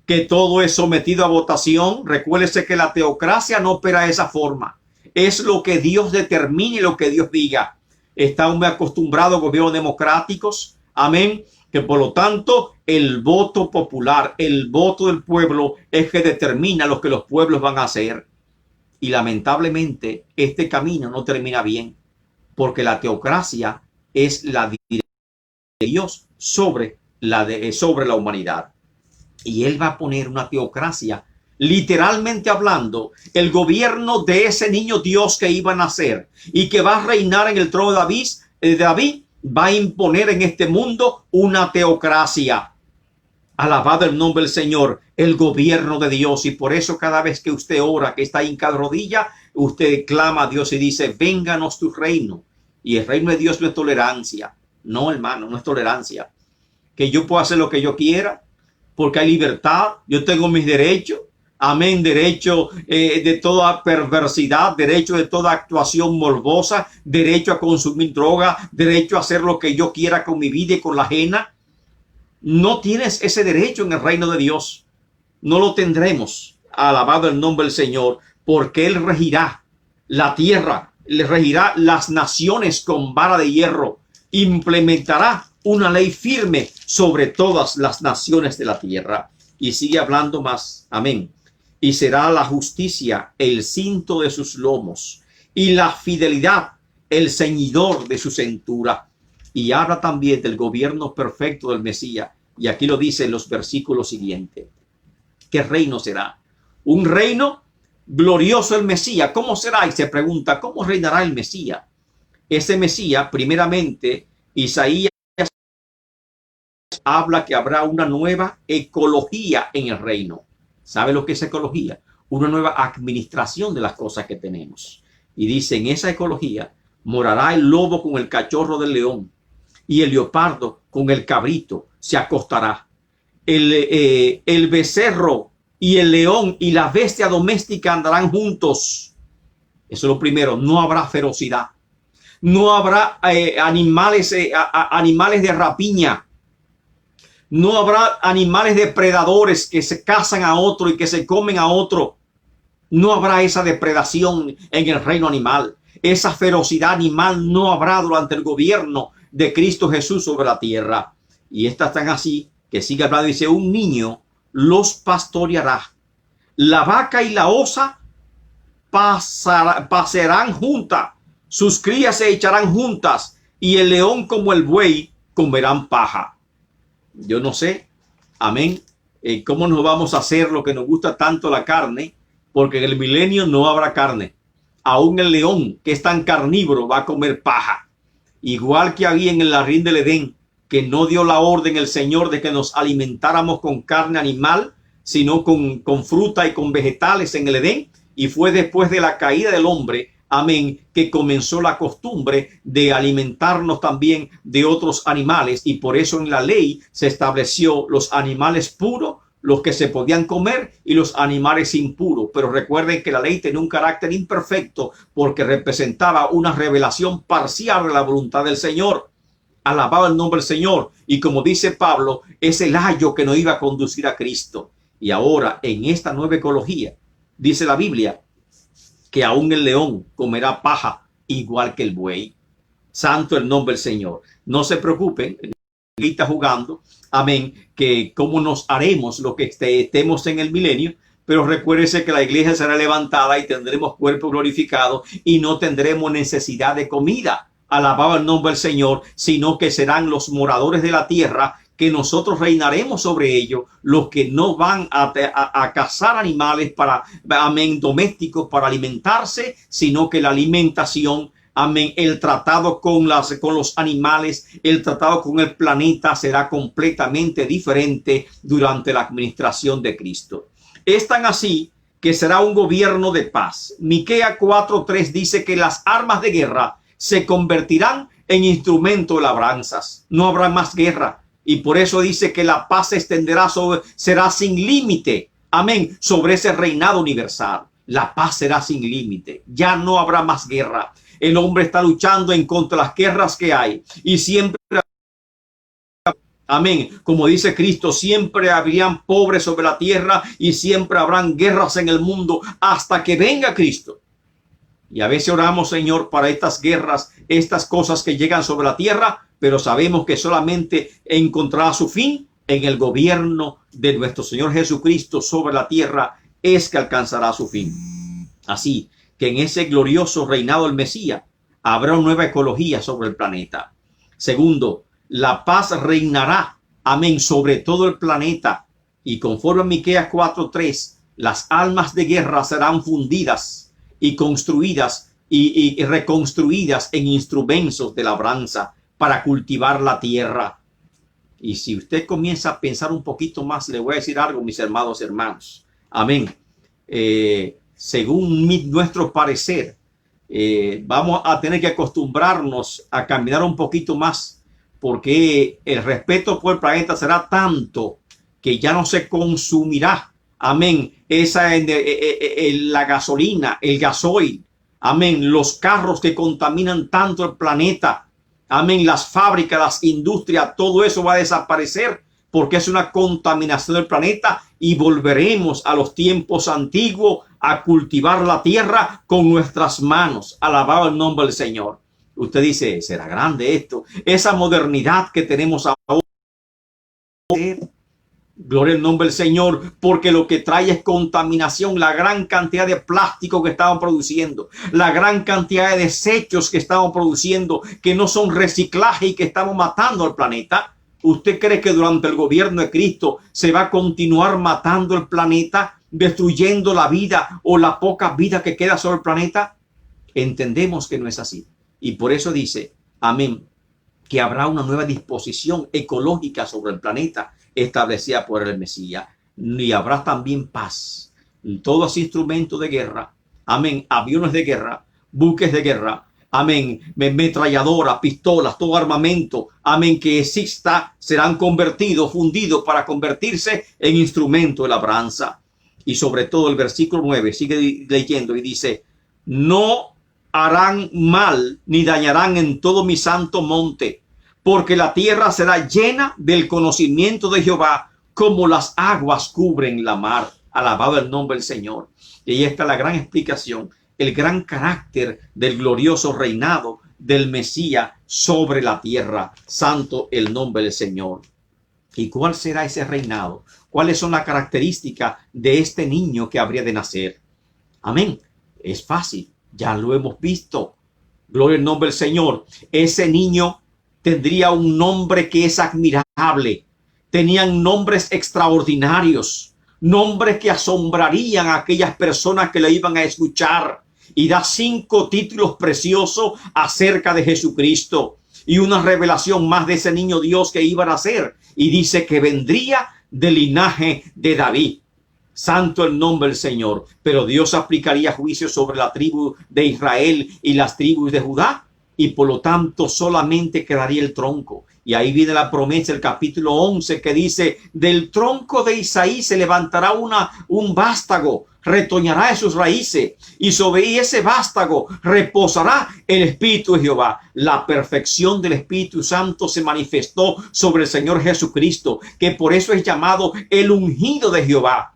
que todo es sometido a votación. Recuérdese que la teocracia no opera de esa forma. Es lo que Dios determine y lo que Dios diga. Estamos muy acostumbrados a gobiernos democráticos, amén, que por lo tanto el voto popular, el voto del pueblo es que determina lo que los pueblos van a hacer. Y lamentablemente este camino no termina bien, porque la teocracia es la dirección de Dios sobre la humanidad. Y Él va a poner una teocracia, literalmente hablando, el gobierno de ese niño Dios que iba a nacer y que va a reinar en el trono de David, va a imponer en este mundo una teocracia. Alabado el nombre del Señor, el gobierno de Dios. Y por eso cada vez que usted ora, que está hincado de rodilla, usted clama a Dios y dice, vénganos tu reino. Y el reino de Dios no es tolerancia. No, hermano, no es tolerancia. Que yo pueda hacer lo que yo quiera, porque hay libertad, yo tengo mis derechos. Amén, derecho de toda perversidad, derecho de toda actuación morbosa, derecho a consumir droga, derecho a hacer lo que yo quiera con mi vida y con la ajena. No tienes ese derecho en el reino de Dios. No lo tendremos. Alabado el nombre del Señor, porque Él regirá la tierra, le regirá las naciones con vara de hierro, implementará una ley firme sobre todas las naciones de la tierra. Y sigue hablando más. Amén. Y será la justicia el cinto de sus lomos y la fidelidad el ceñidor de su cintura. Y habla también del gobierno perfecto del Mesías. Y aquí lo dice en los versículos siguientes. ¿Qué reino será? Un reino glorioso el Mesías. ¿Cómo será? Y se pregunta, ¿cómo reinará el Mesías? Ese Mesías, primeramente, Isaías habla que habrá una nueva ecología en el reino. ¿Sabe lo que es ecología? Una nueva administración de las cosas que tenemos. Y dice, en esa ecología morará el lobo con el cachorro del león y el leopardo con el cabrito se acostará. El becerro y el león y la bestia doméstica andarán juntos. Eso es lo primero. No habrá ferocidad. No habrá animales de rapiña. No habrá animales depredadores que se cazan a otro y que se comen a otro. No habrá esa depredación en el reino animal. Esa ferocidad animal no habrá durante el gobierno de Cristo Jesús sobre la tierra. Y estas están así, que sigue hablando, dice, un niño los pastoreará. La vaca y la osa pasarán juntas. Sus crías se echarán juntas y el león como el buey comerán paja. Yo no sé, amén, cómo nos vamos a hacer lo que nos gusta tanto la carne, porque en el milenio no habrá carne. Aún el león, que es tan carnívoro, va a comer paja. Igual que había en el jardín del Edén, que no dio la orden el Señor de que nos alimentáramos con carne animal, sino con fruta y con vegetales en el Edén. Y fue después de la caída del hombre, amén, que comenzó la costumbre de alimentarnos también de otros animales, y por eso en la ley se estableció los animales puros, los que se podían comer, y los animales impuros. Pero recuerden que la ley tenía un carácter imperfecto porque representaba una revelación parcial de la voluntad del Señor. Alababa el nombre del Señor. Y como dice Pablo, es el ayo que nos iba a conducir a Cristo. Y ahora en esta nueva ecología dice la Biblia que aún el león comerá paja igual que el buey. Santo el nombre del Señor. No se preocupen, está jugando, amén, que cómo nos haremos lo que estemos en el milenio, pero recuérdese que la iglesia será levantada y tendremos cuerpo glorificado y no tendremos necesidad de comida. Alabado el nombre del Señor, sino que serán los moradores de la tierra que nosotros reinaremos sobre ellos, los que no van a cazar animales para, amén, domésticos para alimentarse, sino que la alimentación, amén, el tratado con los animales, el tratado con el planeta será completamente diferente durante la administración de Cristo. Es tan así que será un gobierno de paz. Miqueas 4:3 dice que las armas de guerra se convertirán en instrumento de labranzas. No habrá más guerra. Y por eso dice que la paz se extenderá será sin límite, amén, sobre ese reinado universal. la paz será sin límite. Ya no habrá más guerra. El hombre está luchando en contra de las guerras que hay y siempre, amén, como dice Cristo, siempre habrían pobres sobre la tierra y siempre habrán guerras en el mundo hasta que venga Cristo. Y a veces oramos, Señor, para estas guerras, estas cosas que llegan sobre la tierra, pero sabemos que solamente encontrará su fin en el gobierno de nuestro Señor Jesucristo sobre la tierra, es que alcanzará su fin. Así que en ese glorioso reinado del Mesías habrá una nueva ecología sobre el planeta. Segundo, la paz reinará, amén, sobre todo el planeta. Y conforme a Miqueas 4:3, las almas de guerra serán fundidas y construidas y reconstruidas en instrumentos de labranza para cultivar la tierra. Y si usted comienza a pensar un poquito más, le voy a decir algo, mis hermanos, hermanos. Amén. Según nuestro parecer, vamos a tener que acostumbrarnos a caminar un poquito más, porque el respeto por el planeta será tanto que ya no se consumirá, amén, la gasolina, el gasoil, amén, los carros que contaminan tanto el planeta, amén, las fábricas, las industrias, todo eso va a desaparecer porque es una contaminación del planeta y volveremos a los tiempos antiguos a cultivar la tierra con nuestras manos. Alabado el nombre del Señor. Usted dice, ¿será grande esto? Esa modernidad que tenemos ahora. Gloria al nombre del Señor, porque lo que trae es contaminación, la gran cantidad de plástico que estaban produciendo, la gran cantidad de desechos que estaban produciendo, que no son reciclaje y que estamos matando al planeta. ¿Usted cree que durante el gobierno de Cristo se va a continuar matando el planeta, destruyendo la vida o la poca vida que queda sobre el planeta? Entendemos que no es así. Y por eso dice, amén, que habrá una nueva disposición ecológica sobre el planeta establecida por el Mesías. Y habrá también paz. Todos instrumentos de guerra, amén, aviones de guerra, buques de guerra, amén, metralladoras, pistolas, todo armamento, amén, que exista, serán convertidos, fundidos para convertirse en instrumento de labranza. Y sobre todo el versículo 9 sigue leyendo y dice, no harán mal ni dañarán en todo mi santo monte, porque la tierra será llena del conocimiento de Jehová, como las aguas cubren la mar. Alabado el nombre del Señor. Y ahí está la gran explicación, el gran carácter del glorioso reinado del Mesías sobre la tierra. Santo el nombre del Señor. ¿Y cuál será ese reinado? ¿Cuáles son las características de este niño que habría de nacer? Amén. Es fácil, ya lo hemos visto. Gloria al nombre del Señor. Ese niño tendría un nombre que es admirable. Tenían nombres extraordinarios, nombres que asombrarían a aquellas personas que le iban a escuchar. Y da 5 títulos preciosos acerca de Jesucristo y una revelación más de ese niño Dios que iba a nacer. Y dice que vendría del linaje de David. Santo el nombre del Señor. Pero Dios aplicaría juicio sobre la tribu de Israel y las tribus de Judá. Y por lo tanto solamente quedaría el tronco. Y ahí viene la promesa, el capítulo 11, que dice, del tronco de Isaí se levantará un vástago, retoñará de sus raíces, y sobre ese vástago reposará el Espíritu de Jehová. La perfección del Espíritu Santo se manifestó sobre el Señor Jesucristo, que por eso es llamado el ungido de Jehová,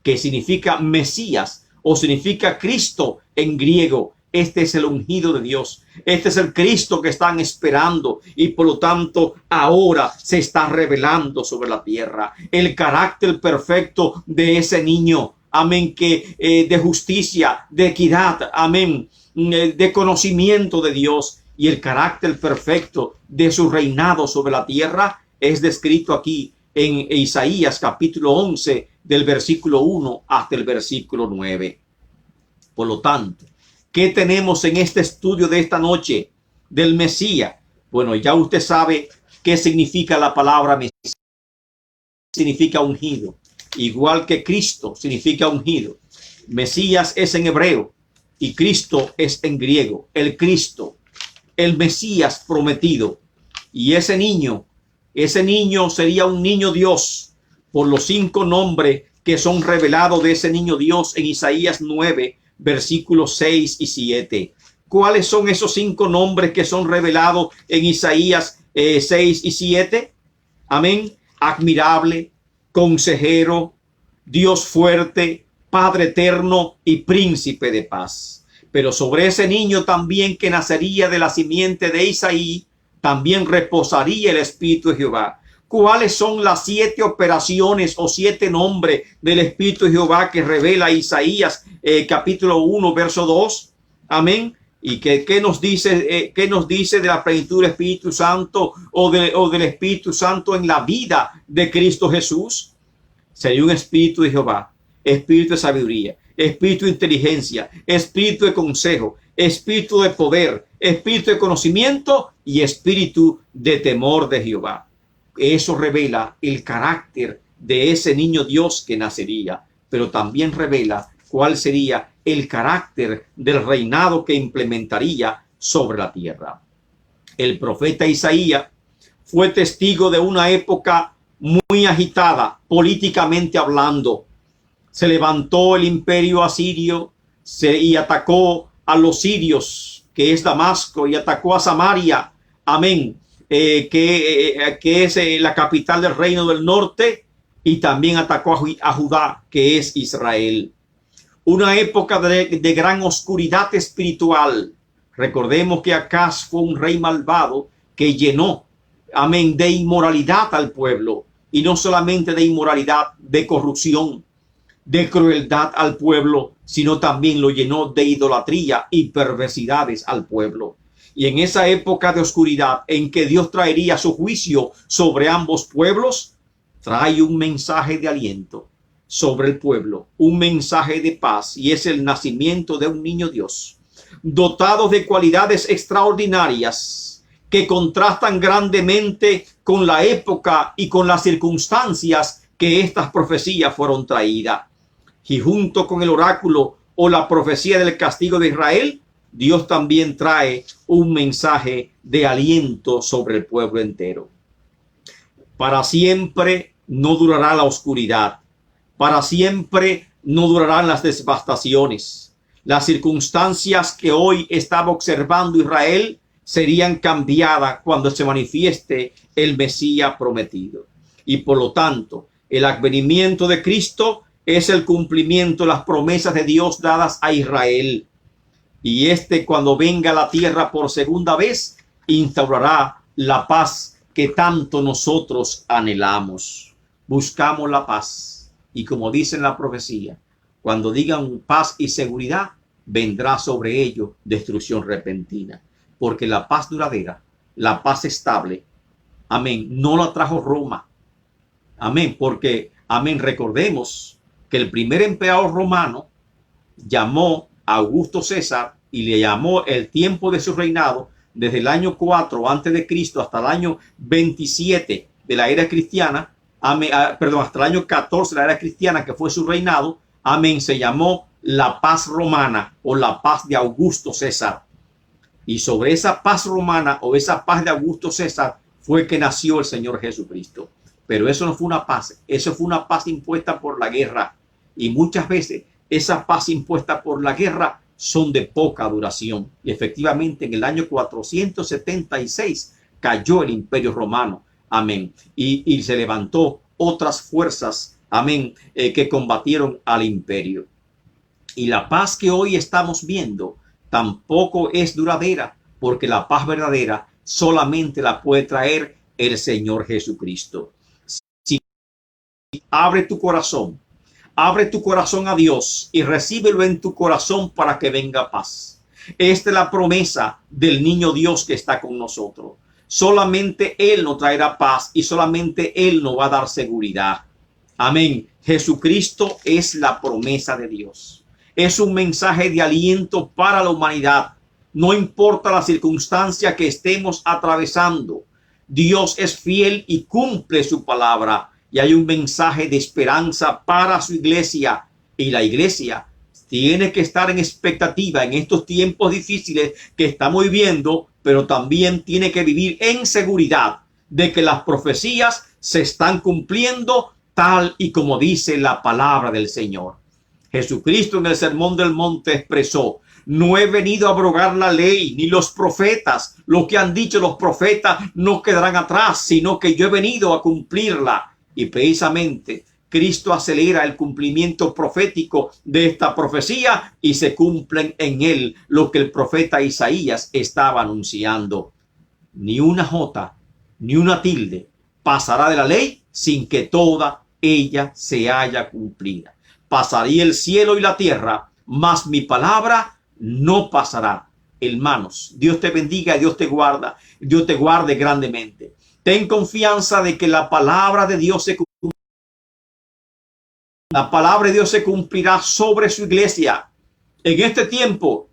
que significa Mesías o significa Cristo en griego. Este es el ungido de Dios. Este es el Cristo que están esperando y por lo tanto ahora se está revelando sobre la tierra. El carácter perfecto de ese niño, amén, que de justicia, de equidad, amén, de conocimiento de Dios, y el carácter perfecto de su reinado sobre la tierra es descrito aquí en Isaías capítulo 11 del versículo 1 hasta el versículo 9. Por lo tanto, ¿qué tenemos en este estudio de esta noche del Mesías? Bueno, ya usted sabe qué significa la palabra Mesías. Significa ungido. Igual que Cristo significa ungido. Mesías es en hebreo y Cristo es en griego. El Cristo, el Mesías prometido. Y ese niño sería un niño Dios por los 5 nombres que son revelados de ese niño Dios en Isaías 9, versículos 6 y 7. ¿Cuáles son esos 5 nombres que son revelados en Isaías 6 y 7? Amén. Admirable, consejero, Dios fuerte, Padre eterno y príncipe de paz. Pero sobre ese niño también, que nacería de la simiente de Isaí, también reposaría el Espíritu de Jehová. ¿Cuáles son las 7 operaciones o 7 nombres del Espíritu de Jehová que revela Isaías capítulo 1, verso 2? Amén. ¿Y qué nos dice de la plenitud del Espíritu Santo o del Espíritu Santo en la vida de Cristo Jesús? Sería un Espíritu de Jehová, Espíritu de sabiduría, Espíritu de inteligencia, Espíritu de consejo, Espíritu de poder, Espíritu de conocimiento y Espíritu de temor de Jehová. Eso revela el carácter de ese niño Dios que nacería, pero también revela cuál sería el carácter del reinado que implementaría sobre la tierra. El profeta Isaías fue testigo de una época muy agitada políticamente hablando. Se levantó el imperio asirio y atacó a los sirios, que es Damasco, y atacó a Samaria, amén, que es la capital del reino del norte, y también atacó a Judá, que es Israel. Una época de gran oscuridad espiritual. Recordemos que Acaz fue un rey malvado que llenó, amén, de inmoralidad al pueblo. Y no solamente de inmoralidad, de corrupción, de crueldad al pueblo, sino también lo llenó de idolatría y perversidades al pueblo. Y en esa época de oscuridad en que Dios traería su juicio sobre ambos pueblos, trae un mensaje de aliento sobre el pueblo, un mensaje de paz, y es el nacimiento de un niño Dios, dotado de cualidades extraordinarias que contrastan grandemente con la época y con las circunstancias que estas profecías fueron traídas. Y junto con el oráculo o la profecía del castigo de Israel, Dios también trae un mensaje de aliento sobre el pueblo entero. Para siempre no durará la oscuridad. Para siempre no durarán las devastaciones. Las circunstancias que hoy estaba observando Israel serían cambiadas cuando se manifieste el Mesías prometido. Y por lo tanto, el advenimiento de Cristo es el cumplimiento de las promesas de Dios dadas a Israel. Y cuando venga a la tierra por segunda vez, instaurará la paz que tanto nosotros anhelamos. Buscamos la paz. Y como dice en la profecía, cuando digan paz y seguridad, vendrá sobre ellos destrucción repentina. Porque la paz duradera, la paz estable, amén, no la trajo Roma. Amén, porque, amén, recordemos que el primer emperador romano llamó a Augusto César y le llamó el tiempo de su reinado desde el año 4 antes de Cristo hasta el año 27 de la era cristiana. Amén, hasta el año 14 de la era cristiana, que fue su reinado, amén, se llamó la paz romana o la paz de Augusto César. Y sobre esa paz romana o esa paz de Augusto César fue que nació el Señor Jesucristo. Pero eso no fue una paz, eso fue una paz impuesta por la guerra. Y muchas veces esa paz impuesta por la guerra son de poca duración. Y efectivamente en el año 476 cayó el Imperio Romano. Amén. Y se levantó otras fuerzas, amén, que combatieron al imperio. Y la paz que hoy estamos viendo tampoco es duradera, porque la paz verdadera solamente la puede traer el Señor Jesucristo. Si abre tu corazón a Dios y recíbelo en tu corazón para que venga paz. Esta es la promesa del niño Dios que está con nosotros. Solamente Él nos traerá paz y solamente Él nos va a dar seguridad. Amén. Jesucristo es la promesa de Dios. Es un mensaje de aliento para la humanidad. No importa la circunstancia que estemos atravesando. Dios es fiel y cumple su palabra. Y hay un mensaje de esperanza para su iglesia. Y la iglesia tiene que estar en expectativa en estos tiempos difíciles que estamos viviendo, pero también tiene que vivir en seguridad de que las profecías se están cumpliendo tal y como dice la palabra del Señor. Jesucristo en el Sermón del Monte expresó: no he venido a abrogar la ley ni los profetas. Lo que han dicho los profetas no quedarán atrás, sino que yo he venido a cumplirla. Y precisamente Cristo acelera el cumplimiento profético de esta profecía y se cumplen en él lo que el profeta Isaías estaba anunciando. Ni una jota, ni una tilde pasará de la ley sin que toda ella se haya cumplida. Pasaría el cielo y la tierra, mas mi palabra no pasará. Hermanos, Dios te bendiga y Dios te guarda. Dios te guarde grandemente. Ten confianza de que la palabra de Dios se cumplirá. La palabra de Dios se cumplirá sobre su iglesia en este tiempo.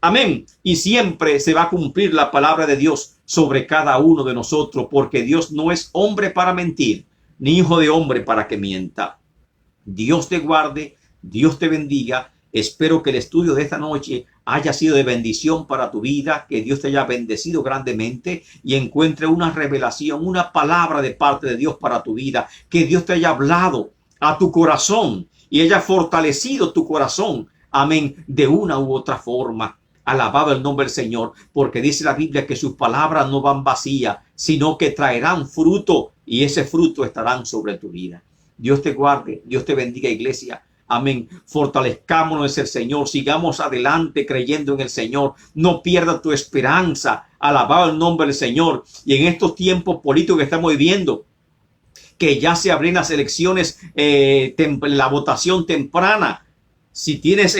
Amén. Y siempre se va a cumplir la palabra de Dios sobre cada uno de nosotros, porque Dios no es hombre para mentir, ni hijo de hombre para que mienta. Dios te guarde, Dios te bendiga. Espero que el estudio de esta noche haya sido de bendición para tu vida, que Dios te haya bendecido grandemente y encuentre una revelación, una palabra de parte de Dios para tu vida, que Dios te haya hablado a tu corazón y haya fortalecido tu corazón, amén, de una u otra forma. Alabado el nombre del Señor, porque dice la Biblia que sus palabras no van vacías, sino que traerán fruto y ese fruto estarán sobre tu vida. Dios te guarde, Dios te bendiga, iglesia. Amén. Fortalezcámonos en el Señor. Sigamos adelante creyendo en el Señor. No pierdas tu esperanza. Alabado el nombre del Señor. Y en estos tiempos políticos que estamos viviendo, que ya se abren las elecciones, la votación temprana. Si tienes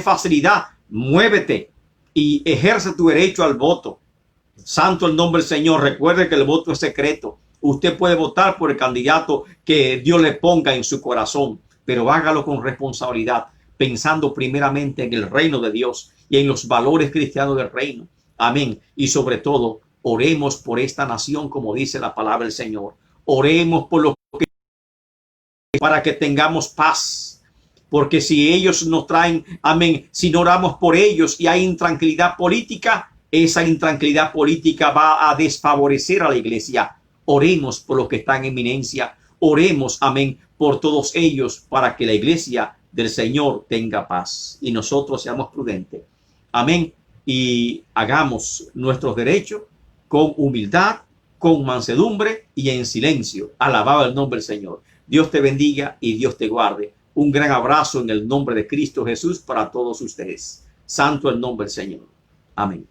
facilidad, muévete y ejerce tu derecho al voto. Santo el nombre del Señor. Recuerde que el voto es secreto. Usted puede votar por el candidato que Dios le ponga en su corazón, pero hágalo con responsabilidad, pensando primeramente en el reino de Dios y en los valores cristianos del reino. Amén. Y sobre todo, oremos por esta nación, como dice la palabra del Señor. Oremos por los que, para que tengamos paz. Porque si ellos nos traen, amén, si no oramos por ellos y hay intranquilidad política, esa intranquilidad política va a desfavorecer a la iglesia. Oremos por los que están en eminencia. Oremos, amén, por todos ellos para que la iglesia del Señor tenga paz y nosotros seamos prudentes. Amén. Y hagamos nuestros derechos con humildad, con mansedumbre y en silencio. Alabado el nombre del Señor. Dios te bendiga y Dios te guarde. Un gran abrazo en el nombre de Cristo Jesús para todos ustedes. Santo el nombre del Señor. Amén.